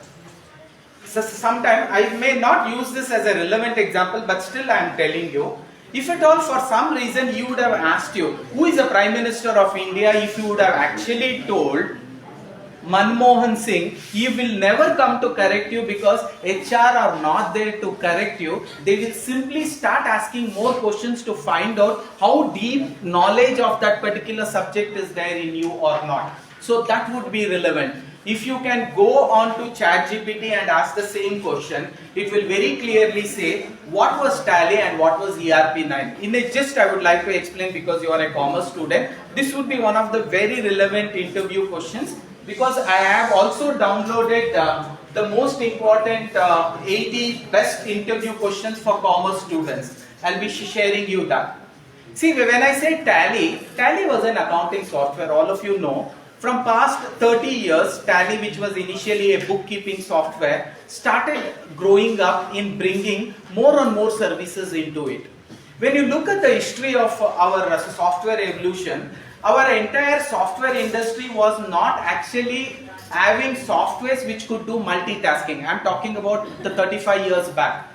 So sometimes I may not use this as a relevant example, but still I am telling you, if at all for some reason he would have asked you, who is the Prime Minister of India, if you would have actually told Manmohan Singh, he will never come to correct you because HR are not there to correct you. They will simply start asking more questions to find out how deep knowledge of that particular subject is there in you or not. So that would be relevant. If you can go on to ChatGPT and ask the same question, it will very clearly say what was Tally and what was ERP9. In a gist, I would like to explain because you are a commerce student. This would be one of the very relevant interview questions. Because I have also downloaded the most important 80 best interview questions for commerce students. I'll be sharing you that. See, when I say Tally, Tally was an accounting software, all of you know. From past 30 years, Tally, which was initially a bookkeeping software, started growing up in bringing more and more services into it. When you look at the history of our software evolution, our entire software industry was not actually having softwares which could do multitasking. I am talking about the 35 years back.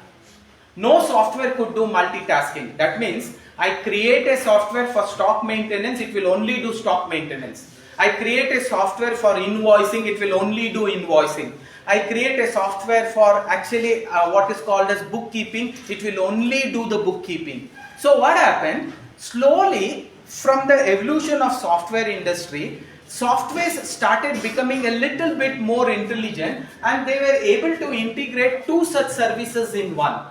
No software could do multitasking. That means I create a software for stock maintenance, it will only do stock maintenance. I create a software for invoicing, it will only do invoicing. I create a software for actually what is called as bookkeeping, it will only do the bookkeeping. So what happened? Slowly, from the evolution of software industry, softwares started becoming a little bit more intelligent, and they were able to integrate two such services in one.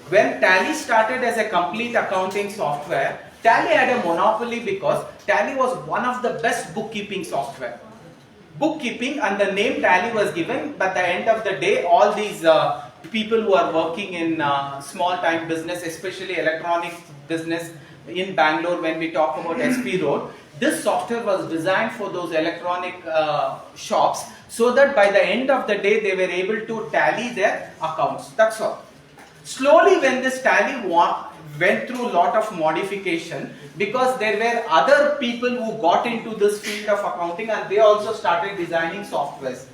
When Tally started as a complete accounting software, Tally had a monopoly because Tally was one of the best bookkeeping software. Bookkeeping, and the name Tally was given, but at the end of the day, all these people who are working in small time business, especially electronic business in Bangalore, when we talk about SP Road, this software was designed for those electronic shops, so that by the end of the day they were able to tally their accounts. That's all. Slowly, when this Tally went through a lot of modification, because there were other people who got into this field of accounting and they also started designing softwares.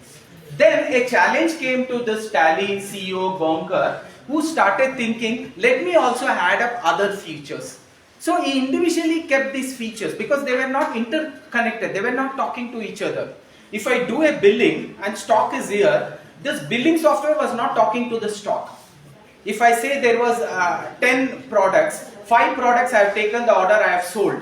Then a challenge came to this Tally CEO Gonkar, who started thinking, let me also add up other features. So he individually kept these features because they were not interconnected, they were not talking to each other. If I do a billing and stock is here, this billing software was not talking to the stock. If I say there was 10 products, 5 products I have taken the order, I have sold.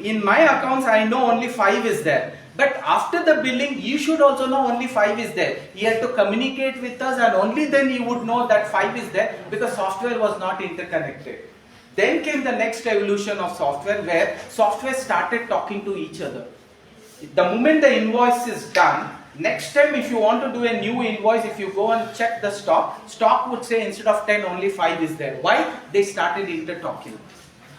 In my accounts, I know only 5 is there. But after the billing, you should also know only 5 is there. He had to communicate with us, and only then he would know that 5 is there, because software was not interconnected. Then came the next evolution of software, where software started talking to each other. The moment the invoice is done, next time if you want to do a new invoice, if you go and check the stock would say instead of 10 only 5 is there. Why? They started inter-talking.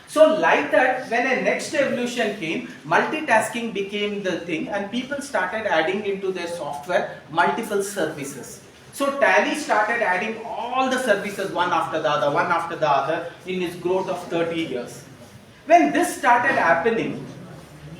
So like that, when a next evolution came, multitasking became the thing, and people started adding into their software multiple services. So Tally started adding all the services one after the other in its growth of 30 years. When this started happening,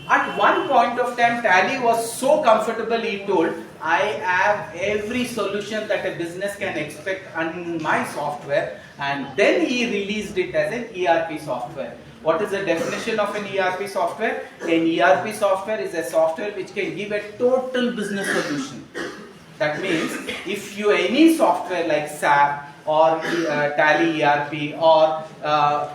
at one point of time, Tally was so comfortable, he told, I have every solution that a business can expect in my software, and then he released it as an ERP software. What is the definition of an ERP software? An ERP software is a software which can give a total business solution. That means if you any software like SAP or Tally ERP or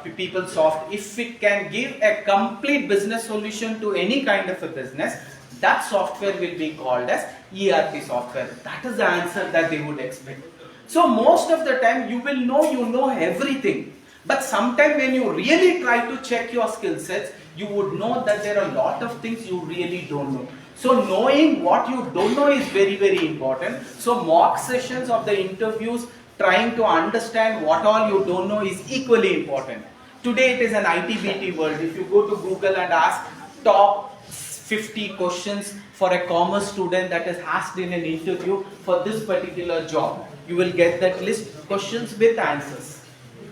PeopleSoft, if it can give a complete business solution to any kind of a business, that software will be called as ERP software. That is the answer that they would expect. So most of the time you know everything. But sometimes when you really try to check your skill sets, you would know that there are a lot of things you really don't know. So knowing what you don't know is very, very important. So mock sessions of the interviews, trying to understand what all you don't know is equally important. Today it is an IT-BT world. If you go to Google and ask top 50 questions for a commerce student that is asked in an interview for this particular job, you will get that list, questions with answers.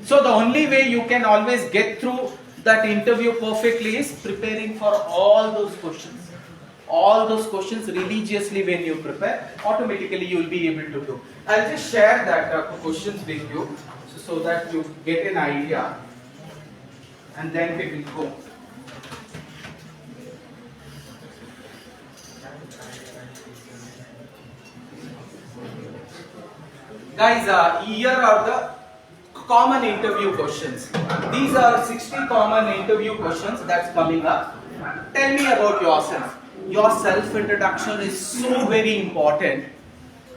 So the only way you can always get through that interview perfectly is preparing for all those questions. All those questions religiously when you prepare, automatically you will be able to do. I'll just share that questions with you so that you get an idea, and then we will go. Guys, here are the common interview questions. These are 60 common interview questions that's coming up. Tell me about yourself. Your self-introduction is so very important.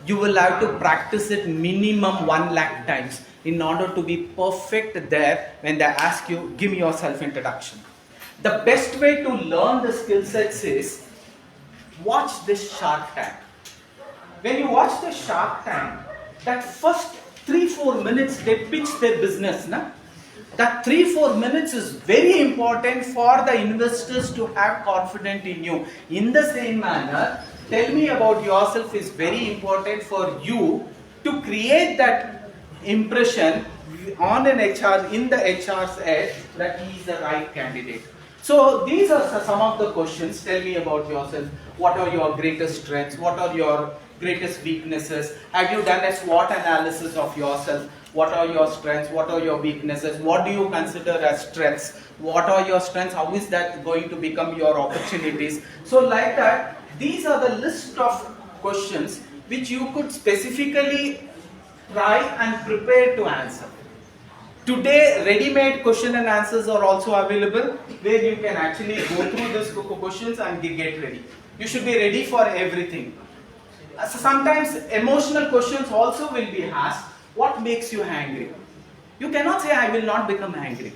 You will have to practice it minimum 1 lakh times in order to be perfect there when they ask you, give me your self-introduction. The best way to learn the skill sets is watch this Shark Tank. When you watch the Shark Tank, that first 3-4 minutes they pitch their business. That 3-4 minutes is very important for the investors to have confidence in you. In the same manner, tell me about yourself is very important for you to create that impression on an HR, in the HR's head, that he is the right candidate. So these are some of the questions. Tell me about yourself. What are your greatest strengths? What are your greatest weaknesses? Have you done a SWOT analysis of yourself? What are your strengths? What are your weaknesses? What do you consider as strengths? What are your strengths? How is that going to become your opportunities? So like that, these are the list of questions which you could specifically try and prepare to answer. Today, ready-made question and answers are also available where you can actually go through these questions and get ready. You should be ready for everything. So sometimes emotional questions also will be asked. What makes you angry? You cannot say, I will not become angry.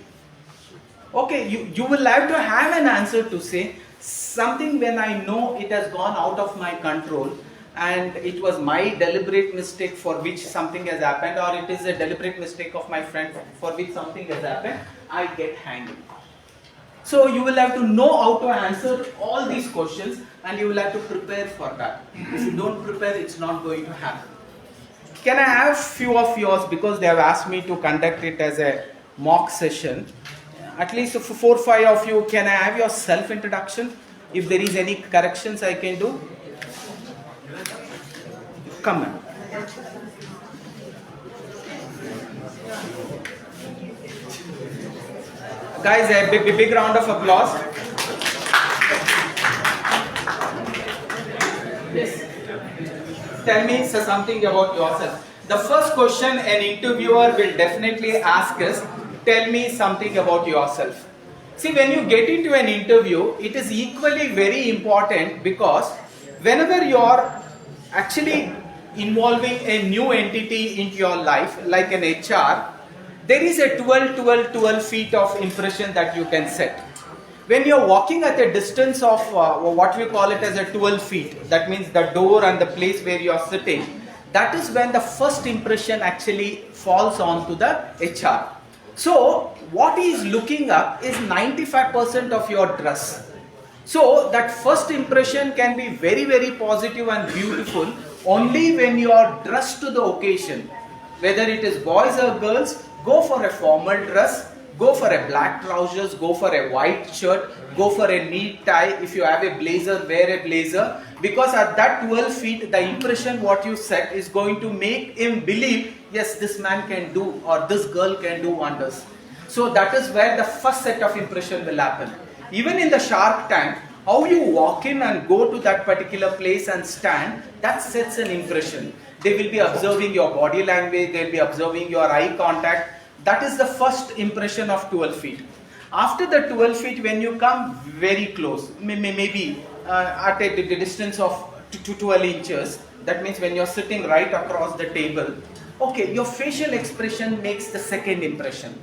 Okay, you will have to have an answer to say something when I know it has gone out of my control and it was my deliberate mistake for which something has happened, or it is a deliberate mistake of my friend for which something has happened, I get angry. So you will have to know how to answer all these questions and you will have to prepare for that. If you don't prepare, it's not going to happen. Can I have few of yours, because they have asked me to conduct it as a mock session. At least 4 or 5 of you, can I have your self-introduction? If there is any corrections I can do. Come on. Guys, a big round of applause. Yes. Tell me something about yourself. The first question an interviewer will definitely ask is, tell me something about yourself. See, when you get into an interview, it is equally very important, because whenever you are actually involving a new entity into your life, like an HR, there is a 12 feet of impression that you can set. When you're walking at a distance of what we call it as a 12 feet, that means the door and the place where you are sitting, that is when the first impression actually falls on to the HR. So what he is looking up is 95% of your dress. So that first impression can be very, very positive and beautiful only when you are dressed to the occasion. Whether it is boys or girls, go for a formal dress, go for a black trousers, go for a white shirt, go for a neat tie. If you have a blazer, wear a blazer, because at that 12 feet, the impression what you set is going to make him believe, yes, this man can do, or this girl can do wonders. So that is where the first set of impression will happen. Even in the Shark Tank, how you walk in and go to that particular place and stand, that sets an impression. They will be observing your body language, they will be observing your eye contact. That is the first impression of 12 feet. After the 12 feet, when you come very close, maybe at a distance of 12 inches, that means when you are sitting right across the table, okay, your facial expression makes the second impression.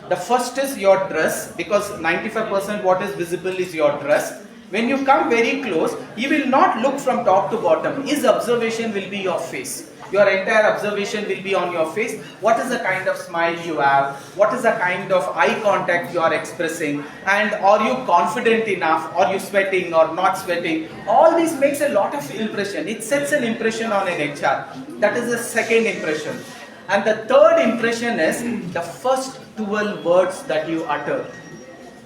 The first is your dress, because 95% what is visible is your dress. When you come very close, he will not look from top to bottom. His observation will be your face. Your entire observation will be on your face. What is the kind of smile you have? What is the kind of eye contact you are expressing? And are you confident enough? Are you sweating or not sweating? All this makes a lot of impression. It sets an impression on an HR. That is the second impression. And the third impression is the first 12 words that you utter.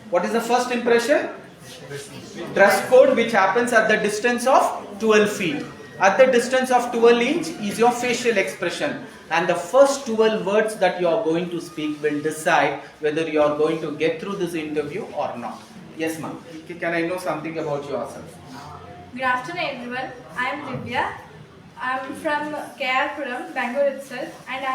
What is the first impression? Dress code, which happens at the distance of 12 feet. At the distance of 12 inch is your facial expression. And the first 12 words that you are going to speak will decide whether you are going to get through this interview or not. Yes, ma'am. Can I know something about yourself? Good afternoon, everyone. I am Divya. I am from Keynote, Bangalore itself, and I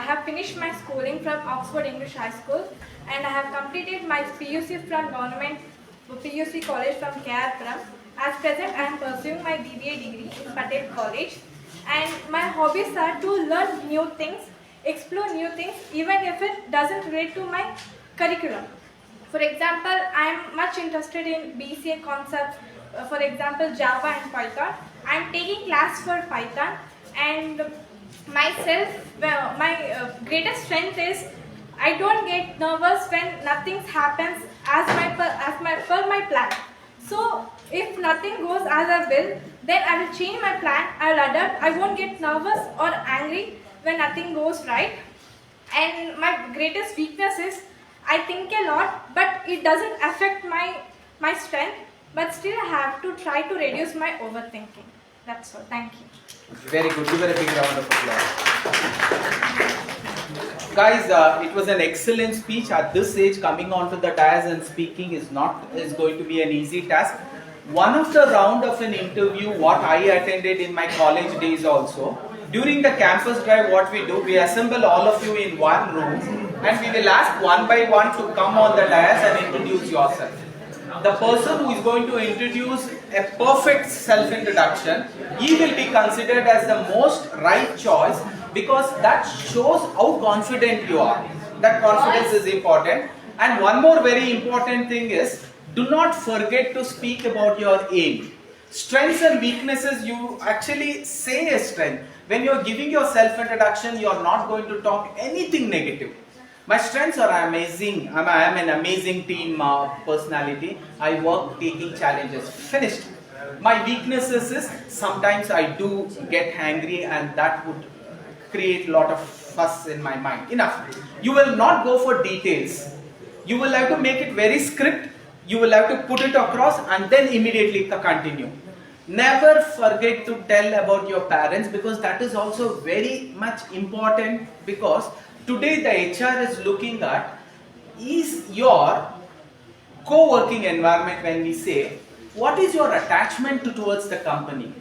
have finished my schooling from Oxford English High School, and I have completed my PUC from Government PUC College from Keynote. As present, I am pursuing my BBA degree in Patel College, and my hobbies are to learn new things, explore new things, even if it doesn't relate to my curriculum. For example, I am much interested in BCA concepts, for example, Java and Python. I am taking class for Python, and my greatest strength is I don't get nervous when nothing happens per my plan. So if nothing goes as I will, then I will change my plan, I will adapt, I won't get nervous or angry when nothing goes right. And my greatest weakness is I think a lot, but it doesn't affect my strength, but still I have to try to reduce my overthinking. That's all. Thank you. Very good. Give her a big round of applause. Guys, it was an excellent speech. At this age, coming onto the dais and speaking is going to be an easy task. One of the round of an interview, what I attended in my college days also, during the campus drive, what we do, we assemble all of you in one room and we will ask one by one to come on the dais and introduce yourself. The person who is going to introduce a perfect self-introduction, he will be considered as the most right choice because that shows how confident you are. That confidence is important. And one more very important thing is, do not forget to speak about your aim. Strengths and weaknesses, you actually say a strength. When you are giving your self-introduction, you are not going to talk anything negative. My strengths are amazing. I am an amazing team personality. I work taking challenges. Finished. My weaknesses is sometimes I do get angry and that would create a lot of fuss in my mind. Enough. You will not go for details. You will have to make it very script. You will have to put it across and then immediately continue. Never forget to tell about your parents because that is also very much important because today the HR is looking at is your co-working environment when we say what is your attachment towards the company.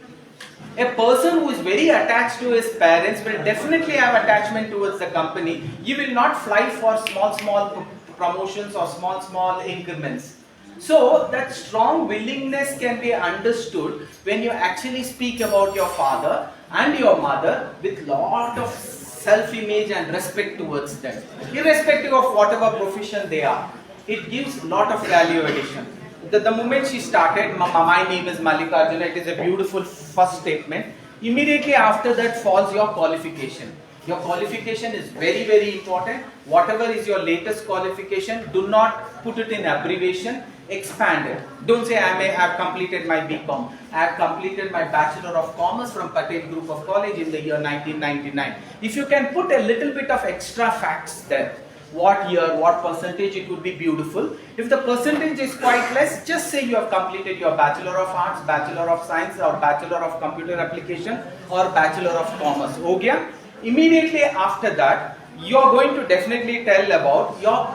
A person who is very attached to his parents will definitely have attachment towards the company. He will not fly for small promotions or small increments. So that strong willingness can be understood when you actually speak about your father and your mother with lot of self-image and respect towards them, irrespective of whatever profession they are. It gives lot of value addition. The moment she started, my name is Mallikarjuna, it is a beautiful first statement. Immediately after that falls your qualification. Your qualification is very important. Whatever is your latest qualification, do not put it in abbreviation, expand it. Don't say I have completed my BCom. I have completed my Bachelor of Commerce from Patel Group of College in the year 1999. If you can put a little bit of extra facts there, what year, what percentage, it would be beautiful. If the percentage is quite less, just say you have completed your Bachelor of Arts, Bachelor of Science or Bachelor of Computer Application or Bachelor of Commerce. Okay? Immediately after that, you are going to definitely tell about your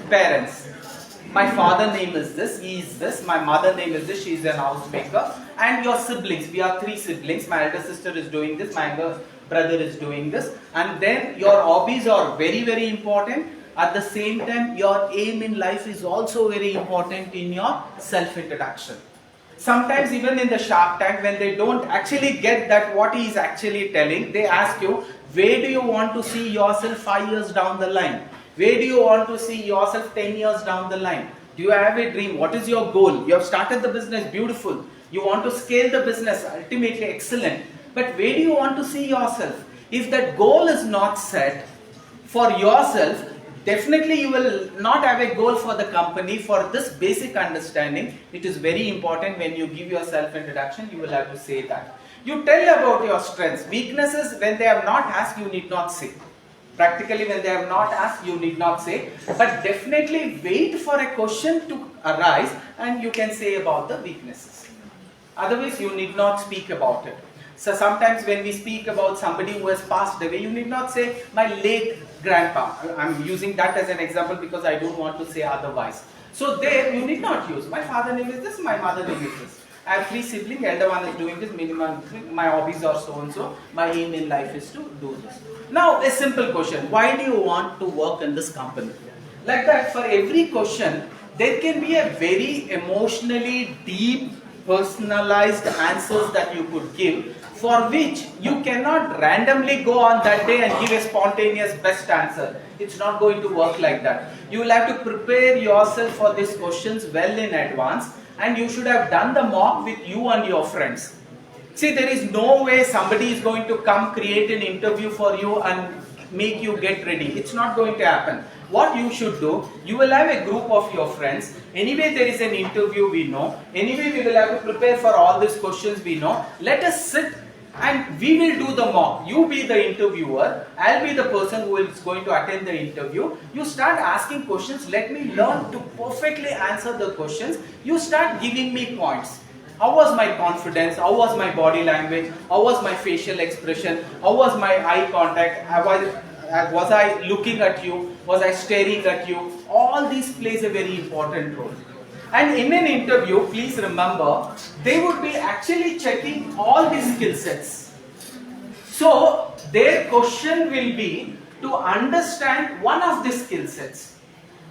parents. My father name is this, he is this, my mother name is this, she is an housemaker. And your siblings, we are 3 siblings, my elder sister is doing this, my younger brother is doing this. And then your hobbies are very important. At the same time, your aim in life is also very important in your self-introduction. Sometimes even in the Shark Tank, when they don't actually get that what he is actually telling, they ask you, where do you want to see yourself 5 years down the line? Where do you want to see yourself 10 years down the line? Do you have a dream? What is your goal? You have started the business, beautiful. You want to scale the business, ultimately excellent. But where do you want to see yourself? If that goal is not set for yourself, definitely you will not have a goal for the company. For this basic understanding, it is very important when you give your self-introduction, you will have to say that. You tell about your strengths. Weaknesses, when they have not asked, you need not say. Practically, when they have not asked, you need not say. But definitely wait for a question to arise and you can say about the weaknesses. Otherwise, you need not speak about it. So sometimes when we speak about somebody who has passed away, you need not say, my late grandpa. I'm using that as an example because I don't want to say otherwise. So there, you need not use, my father name is this, my mother name is this. I have 3 siblings, elder one is doing this, minimum, my hobbies are so and so, my aim in life is to do this. Now a simple question, why do you want to work in this company? Like that, for every question, there can be a very emotionally deep, personalized answers that you could give, for which you cannot randomly go on that day and give a spontaneous best answer. It's not going to work like that. You will have to prepare yourself for these questions well in advance, and you should have done the mock with you and your friends. See, there is no way somebody is going to come create an interview for you and make you get ready. It's not going to happen. What you should do, you will have a group of your friends. Anyway, there is an interview, we know. Anyway, we will have to prepare for all these questions, we know. Let us sit and we will do the mock. You be the interviewer, I'll be the person who is going to attend the interview. You start asking questions, let me learn to perfectly answer the questions. You start giving me points. How was my confidence? How was my body language? How was my facial expression? How was my eye contact? Was I looking at you? Was I staring at you? All these plays a very important role. And in an interview, please remember, they would be actually checking all these skill sets. So their question will be to understand one of the skill sets.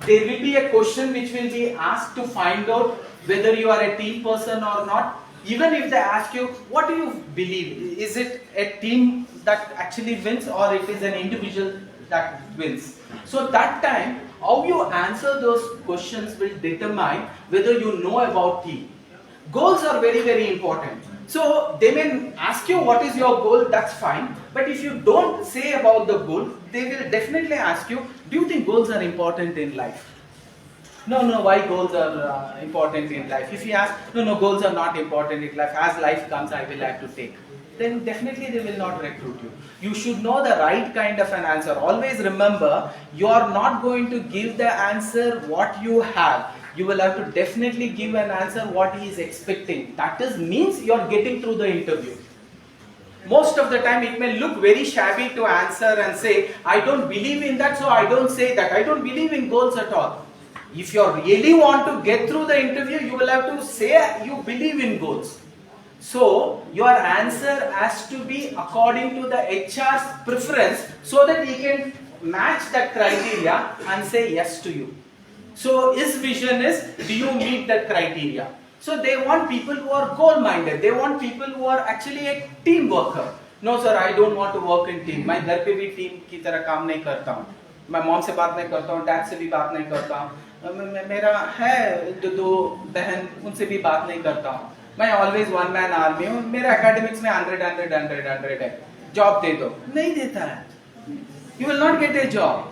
There will be a question which will be asked to find out whether you are a team person or not. Even if they ask you, what do you believe? Is it a team that actually wins or it is an individual that wins? So that time, how you answer those questions will determine whether you know about team. Goals are very, very important. So they may ask you what is your goal, that's fine. But if you don't say about the goal, they will definitely ask you, do you think goals are important in life? No, why goals are important in life? If you ask, no, goals are not important in life. As life comes, I will have to take. Then definitely they will not recruit you. You should know the right kind of an answer. Always remember, you are not going to give the answer what you have. You will have to definitely give an answer what he is expecting. That means you are getting through the interview. Most of the time it may look very shabby to answer and say, I don't believe in that, so I don't say that. I don't believe in goals at all. If you really want to get through the interview, you will have to say you believe in goals. So your answer has to be according to the HR's preference so that he can match that criteria and say yes to you. So his vision is, do you meet that criteria? So they want people who are goal-minded. They want people who are actually a team worker. No sir, I don't want to work in team. मैं घर पे भी team की तरह काम नहीं करता हूँ. मैं mom से बात नहीं करता हूँ, dad से भी बात नहीं करता हूँ. मेरा है दो बहन, उनसे भी बात नहीं करता हूँ. मैं always one man army हूँ. मेरा academics में 100 है. Job दे दो. नहीं देता है. You will not get a job.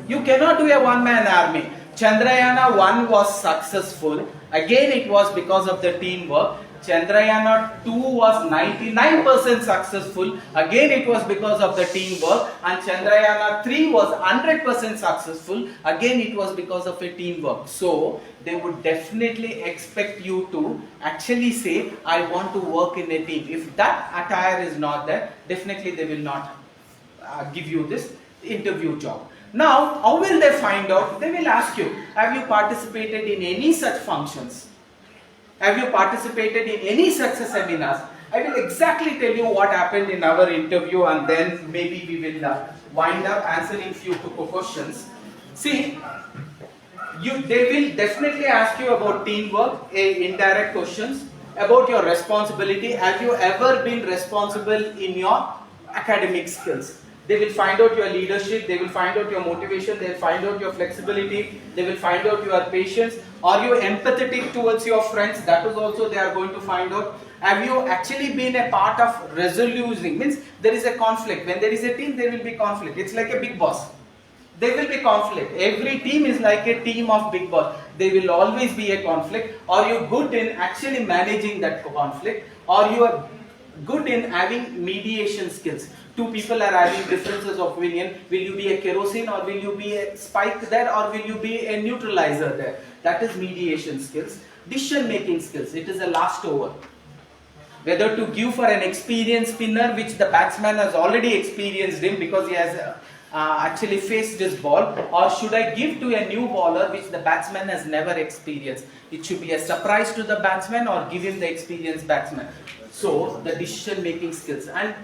You cannot do a one man army. Chandrayaan 1 was successful. Again, it was because of the teamwork. Chandrayaan 2 was 99% successful. Again, it was because of the teamwork. And Chandrayaan 3 was 100% successful. Again, it was because of a teamwork. So, they would definitely expect you to actually say, I want to work in a team. If that attire is not there, definitely they will not give you this interview job. Now, how will they find out? They will ask you, have you participated in any such functions? Have you participated in any success seminars? I will exactly tell you what happened in our interview and then maybe we will wind up answering few questions. See, they will definitely ask you about teamwork, indirect questions, about your responsibility. Have you ever been responsible in your academic skills? They will find out your leadership, they will find out your motivation, they will find out your flexibility, they will find out your patience. Are you empathetic towards your friends? That is also they are going to find out. Have you actually been a part of resolution? Means there is a conflict. When there is a team, there will be conflict. It's like a big boss. There will be conflict. Every team is like a team of big boss. There will always be a conflict. Are you good in actually managing that conflict? Are you good in having mediation skills? Two people are having differences of opinion. Will you be a kerosene or will you be a spike there or will you be a neutralizer there? That is mediation skills. Decision making skills. It is a last over. Whether to give for an experienced spinner which the batsman has already experienced him because he has actually faced this ball, or should I give to a new bowler which the batsman has never experienced? It should be a surprise to the batsman or give him the experienced batsman. So the decision making skills and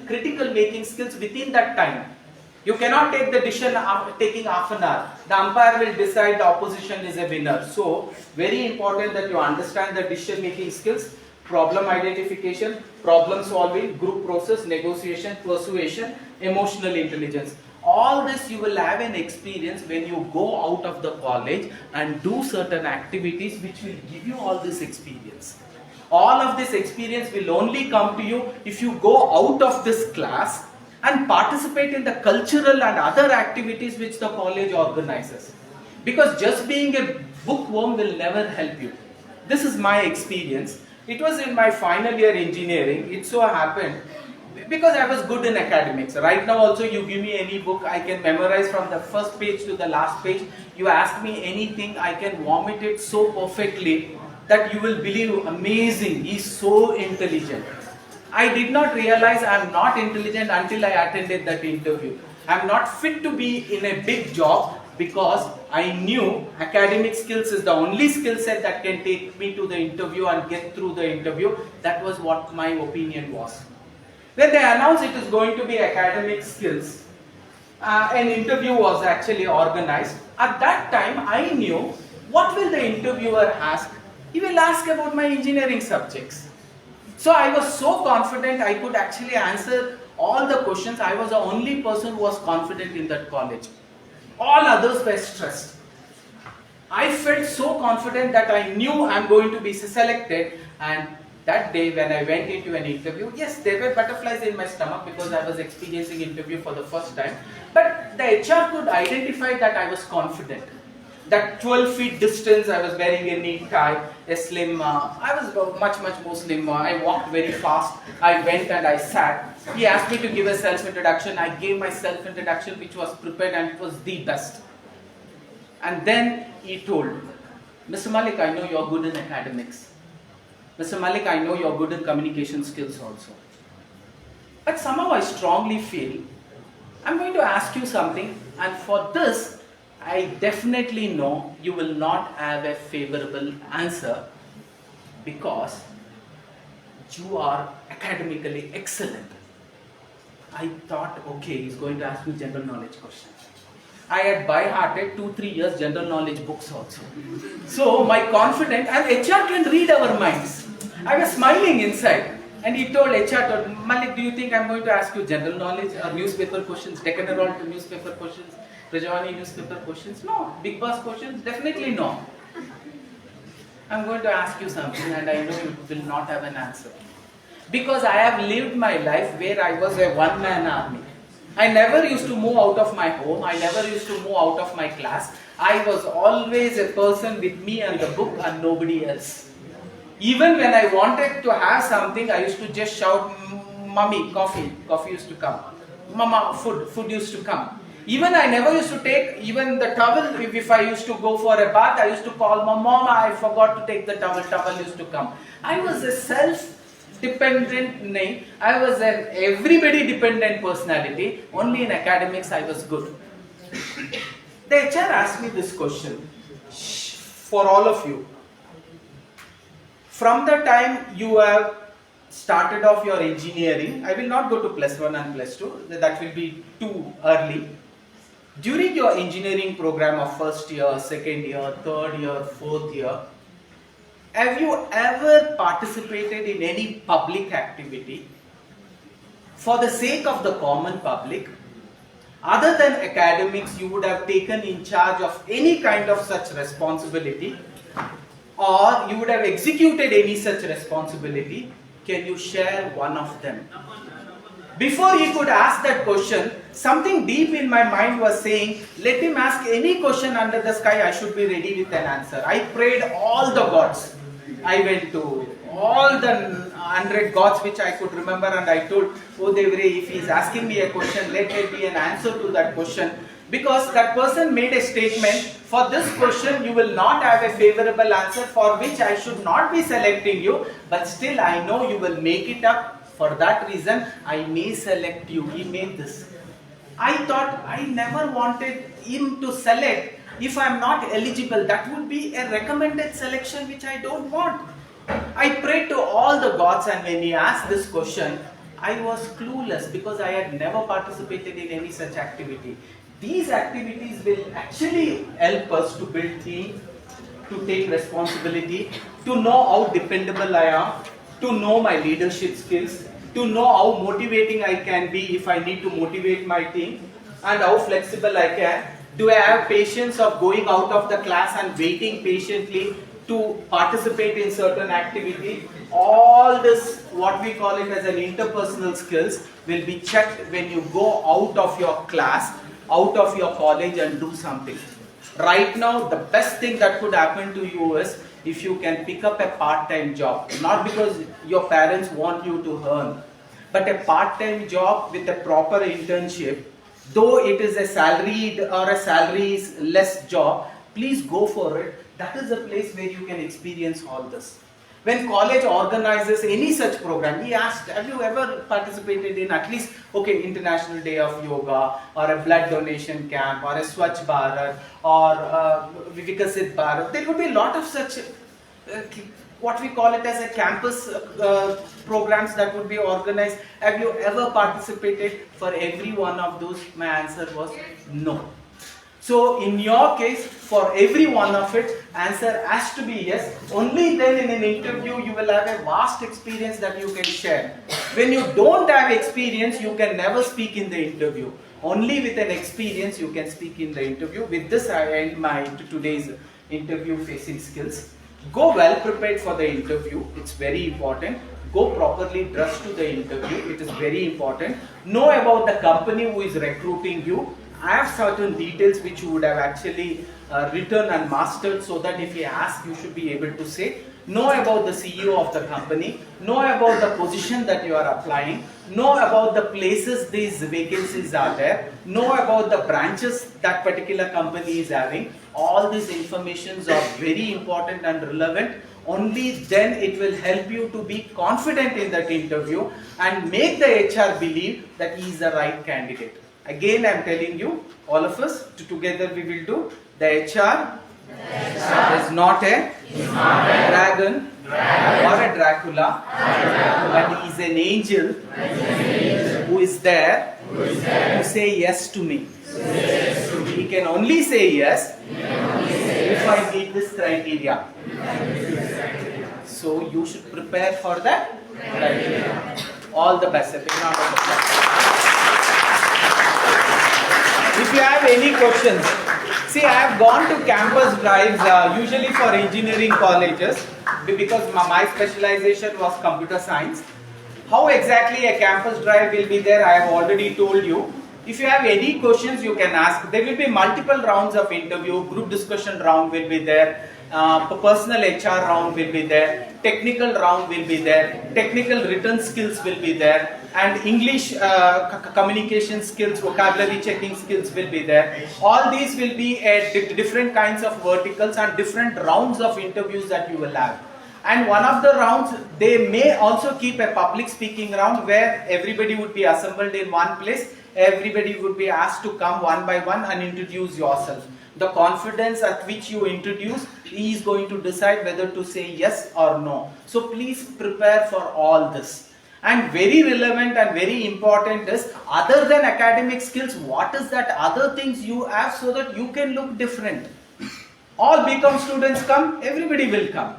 critical making skills within that time. You cannot take the decision after taking half an hour. The umpire will decide the opposition is a winner. So very important that you understand the decision making skills, problem identification, problem solving, group process, negotiation, persuasion, emotional intelligence. All this you will have an experience when you go out of the college and do certain activities which will give you all this experience. All of this experience will only come to you if you go out of this class and participate in the cultural and other activities which the college organizes. Because just being a bookworm will never help you. This is my experience. It was in my final year engineering. It so happened because I was good in academics. Right now also you give me any book, I can memorize from the first page to the last page. You ask me anything, I can vomit it so perfectly. that you will believe, amazing, he's so intelligent. I did not realize I am not intelligent until I attended that interview. I am not fit to be in a big job because I knew academic skills is the only skill set that can take me to the interview and get through the interview. That was what my opinion was. When they announced it is going to be academic skills, an interview was actually organized. At that time, I knew what will the interviewer ask. He will ask about my engineering subjects. So I was so confident I could actually answer all the questions. I was the only person who was confident in that college. All others were stressed. I felt so confident that I knew I'm going to be selected, and that day when I went into an interview, yes, there were butterflies in my stomach because I was experiencing interview for the first time, but the HR could identify that I was confident. That 12 feet distance, I was wearing a neat tie, a slim, I was much more slim, I walked very fast, I went and I sat. He asked me to give a self-introduction, I gave my self-introduction which was prepared and it was the best. And then he told, Mr. Malik, I know you're good in academics. Mr. Malik, I know you're good in communication skills also. But somehow I strongly feel, I'm going to ask you something, and for this, I definitely know you will not have a favorable answer because you are academically excellent. I thought, okay, he's going to ask me general knowledge questions. I had by-hearted 2-3 years general knowledge books also. So my confidence, and HR can read our minds. I was smiling inside, and he told HR, Malik, do you think I'm going to ask you general knowledge or newspaper questions, Deccan Herald newspaper questions, Rajavani newspaper questions? No. Big Boss questions? Definitely no. I'm going to ask you something and I know you will not have an answer. Because I have lived my life where I was a one-man army. I never used to move out of my home. I never used to move out of my class. I was always a person with me and the book and nobody else. Even when I wanted to have something, I used to just shout, Mummy, coffee. Coffee used to come. Mama, food. Food used to come. Even I never used to take even the towel. If I used to go for a bath, I used to call my mama, I forgot to take the towel. Towel used to come. I was a self-dependent name. I was an everybody-dependent personality. Only in academics I was good. The HR asked me this question for all of you. From the time you have started off your engineering, I will not go to +1 and +2, that will be too early. During your engineering program of first year, second year, third year, fourth year, have you ever participated in any public activity for the sake of the common public? Other than academics, you would have taken in charge of any kind of such responsibility, or you would have executed any such responsibility. Can you share one of them? Before he could ask that question, something deep in my mind was saying, let him ask any question under the sky, I should be ready with an answer. I prayed all the gods. I went to all the 100 gods which I could remember, and I told, oh Devre, if he is asking me a question, let there be an answer to that question. Because that person made a statement, for this question you will not have a favorable answer, for which I should not be selecting you, but still I know you will make it up. For that reason, I may select you. He made this. I thought I never wanted him to select if I am not eligible. That would be a recommended selection which I don't want. I prayed to all the gods, and when he asked this question, I was clueless because I had never participated in any such activity. These activities will actually help us to build team, to take responsibility, to know how dependable I am, to know my leadership skills, to know how motivating I can be if I need to motivate my team, and how flexible I can. Do I have patience of going out of the class and waiting patiently to participate in certain activity? All this, what we call it as an interpersonal skills, will be checked when you go out of your class, out of your college and do something. Right now, the best thing that could happen to you is if you can pick up a part-time job, not because your parents want you to earn, but a part-time job with a proper internship, though it is a salaried or a salary less job, please go for it. That is the place where you can experience all this. When college organizes any such program, we asked, have you ever participated in at least, okay, International Day of Yoga, or a blood donation camp, or a Swachh Bharat, or Vikasit Bharat? There would be a lot of such, what we call it as a campus programs that would be organized. Have you ever participated? For every one of those, my answer was no. So in your case, for every one of it, answer has to be yes. Only then in an interview you will have a vast experience that you can share. When you don't have experience, you can never speak in the interview. Only with an experience you can speak in the interview. With this I end my today's interview facing skills. Go well prepared for the interview. It's very important. Go properly dressed to the interview. It is very important. Know about the company who is recruiting you. I have certain details which you would have actually written and mastered, so that if he asks, you should be able to say. Know about the CEO of the company. Know about the position that you are applying. Know about the places these vacancies are there. Know about the branches that particular company is having. All these informations are very important and relevant. Only then it will help you to be confident in that interview and make the HR believe that he is the right candidate. Again, I am telling you, all of us, together we will do. The HR is not a dragon or a Dracula, but he is an angel who is there to say yes to me. He can only say yes if I meet this criteria. So you should prepare for that criteria. All the best. If you have any questions, see, I have gone to campus drives usually for engineering colleges, because my specialization was computer science. How exactly a campus drive will be there, I have already told you. If you have any questions, you can ask. There will be multiple rounds of interview. Group discussion round will be there. Personal HR round will be there. Technical round will be there. Technical written skills will be there. And English communication skills, vocabulary checking skills will be there. All these will be different kinds of verticals and different rounds of interviews that you will have. And one of the rounds, they may also keep a public speaking round where everybody would be assembled in one place. Everybody would be asked to come one by one and introduce yourself. The confidence at which you introduce, he is going to decide whether to say yes or no. So please prepare for all this. And very relevant and very important is, other than academic skills, what is that other things you have so that you can look different? All BCom students come, everybody will come.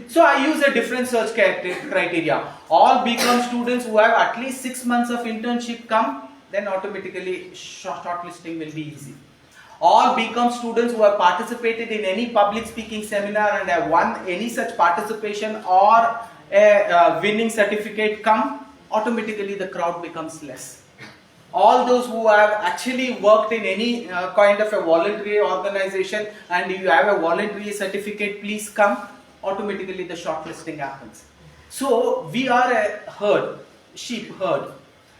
So I use a different search criteria. All BCom students who have at least 6 months of internship come, then automatically shortlisting will be easy. All BCom students who have participated in any public speaking seminar and have won any such participation or a winning certificate come, automatically the crowd becomes less. All those who have actually worked in any kind of a voluntary organization and you have a voluntary certificate, please come, automatically the shortlisting happens. So we are a herd, sheep herd.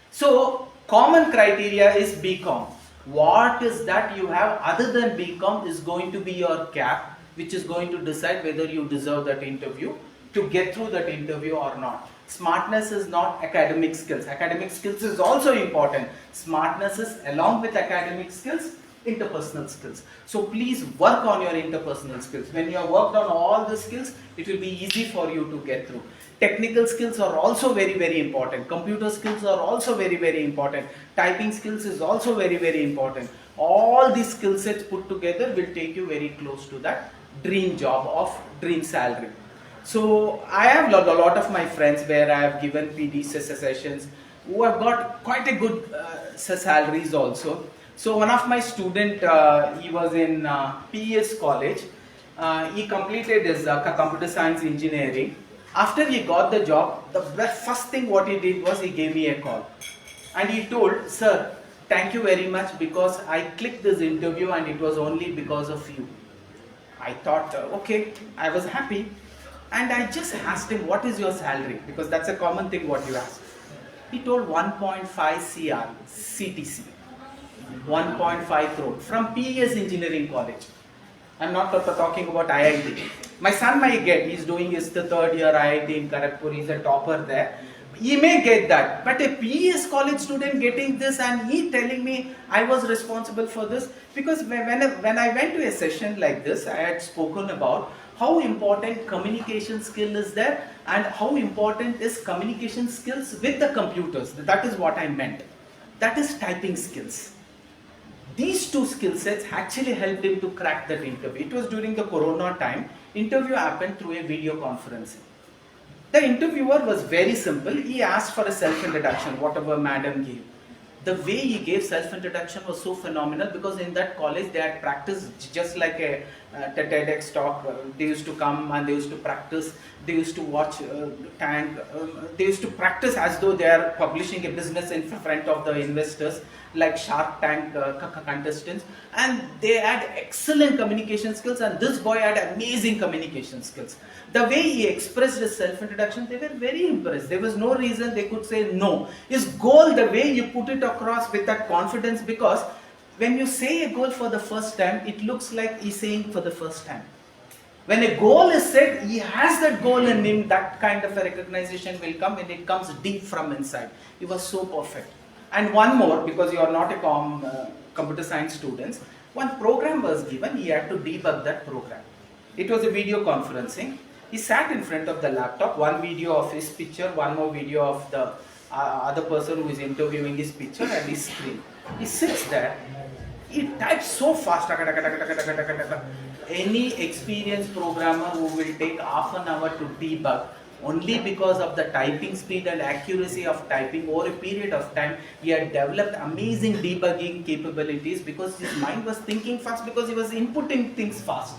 So common criteria is BCom. What is that you have other than BCom is going to be your cap, which is going to decide whether you deserve that interview, to get through that interview or not. Smartness is not academic skills. Academic skills is also important. Smartness is, along with academic skills, interpersonal skills. So please work on your interpersonal skills. When you have worked on all the skills, it will be easy for you to get through. Technical skills are also very, very important. Computer skills are also very, very important. Typing skills is also very, very important. All these skill sets put together will take you very close to that dream job of dream salary. So I have a lot of my friends where I have given PD sessions who have got quite a good salaries also. So one of my student, he was in PES college. He completed his computer science engineering. After he got the job, the first thing what he did was he gave me a call. And he told, "Sir, thank you very much because I clicked this interview and it was only because of you." I thought, okay, I was happy. And I just asked him, what is your salary? Because that's a common thing what you ask. He told 1.5 CR, CTC, 1.5 crore from PES Engineering College. I'm not talking about IIT. My son might get, he's doing his the third year IIT in Kharagpur, he's a topper there. He may get that, but a PES college student getting this and he telling me I was responsible for this, because when I went to a session like this, I had spoken about how important communication skill is there and how important is communication skills with the computers. That is what I meant. That is typing skills. These two skill sets actually helped him to crack that interview. It was during the Corona time. Interview happened through a video conferencing. The interviewer was very simple. He asked for a self-introduction, whatever madam gave. The way he gave self-introduction was so phenomenal, because in that college they had practiced just like a TEDx talk. They used to come and they used to practice. They used to watch Tank. They used to practice as though they are publishing a business in front of the investors, like Shark Tank contestants. And they had excellent communication skills, and this boy had amazing communication skills. The way he expressed his self-introduction, they were very impressed. There was no reason they could say no. His goal, the way you put it across with that confidence, because when you say a goal for the first time, it looks like he's saying for the first time. When a goal is set, he has that goal in him, that kind of a recognition will come, and it comes deep from inside. He was so perfect. And one more, because you are not a computer science students, one program was given, he had to debug that program. It was a video conferencing. He sat in front of the laptop, one video of his picture, one more video of the other person who is interviewing his picture and his screen. He sits there, he types so fast. Any experienced programmer who will take half an hour to debug, only because of the typing speed and accuracy of typing over a period of time, he had developed amazing debugging capabilities, because his mind was thinking fast, because he was inputting things fast.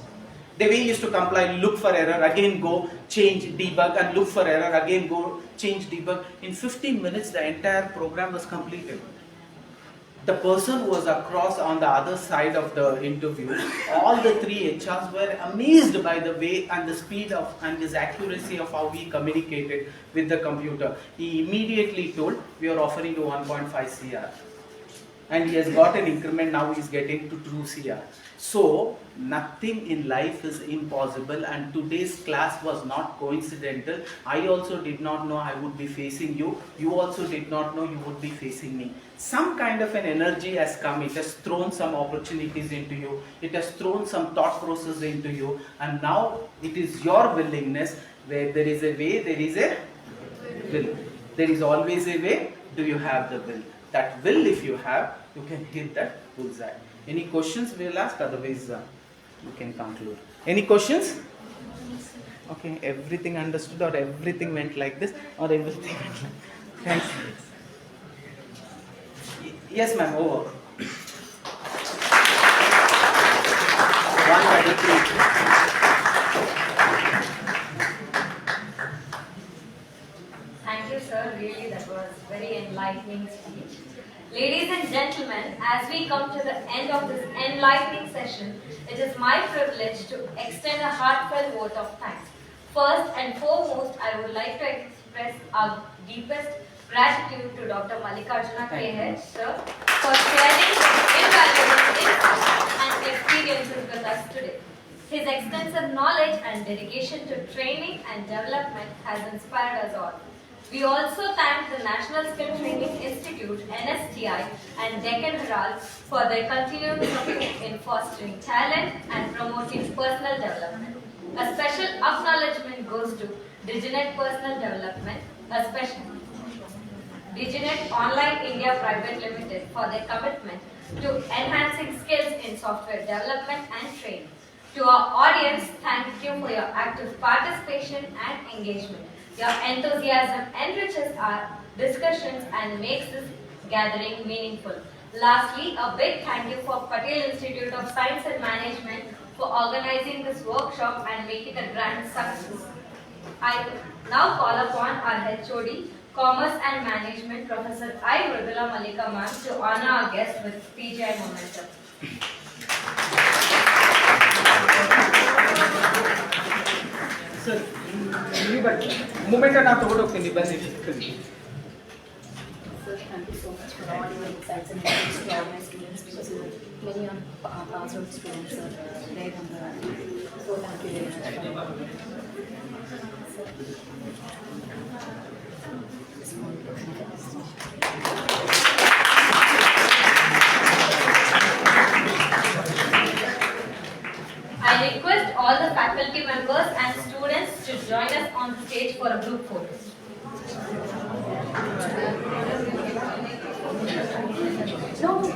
The way he used to compile, look for error, again go, change, debug, and look for error, again go, change, debug. In 15 minutes, the entire program was completed. The person who was across on the other side of the interview, all the three HRs were amazed by the way and the speed of and his accuracy of how he communicated with the computer. He immediately told, we are offering you 1.5 CR. And he has got an increment, now he is getting to 2 CR. So, nothing in life is impossible, and today's class was not coincidental. I also did not know I would be facing you. You also did not know you would be facing me. Some kind of an energy has come. It has thrown some opportunities into you. It has thrown some thought process into you. And now it is your willingness. Where there is a way, there is a will. There is always a way. Do you have the will? That will, if you have, you can hit that bullseye. Any questions we'll ask, otherwise you can conclude. Any questions? Okay, everything understood, or everything went like this, or everything went like this? Thanks. Yes, ma'am, over. 133. Thank you, sir. Really, that was very enlightening speech. Ladies and gentlemen, as we come to the end of this enlightening session, it is my privilege to extend a heartfelt vote of thanks. First and foremost, I would like to express our deepest gratitude to Dr. Mallikarjuna K, sir, for sharing his invaluable insights and experiences with us today. His extensive knowledge and dedication to training and development has inspired us all. We also thank the National Skill Training Institute, NSTI, and Deccan Herald for their continued support in fostering talent and promoting personal development. A special acknowledgement goes to Diginet Personal Development, Diginet Online India Private Limited for their commitment to enhancing skills in software development and training. To our audience, thank you for your active participation and engagement. Your enthusiasm enriches our discussions and makes this gathering meaningful. Lastly, a big thank you for Patel Institute of Science and Management for organizing this workshop and making it a grand success. I now call upon our HOD, Commerce and Management, Professor I. Mridula Malika ma'am, to honor our guest with PGI Momentum. Sir, momentum na ತಗೊಂಡು ಹೋಗ್ತೀನಿ ಬನ್ನಿ. thank you so much for all your insights and inputs to all my students, because many are passed out students are there on the. So thank you very much. I request all the faculty members and students to join us on the stage for a group photo. No.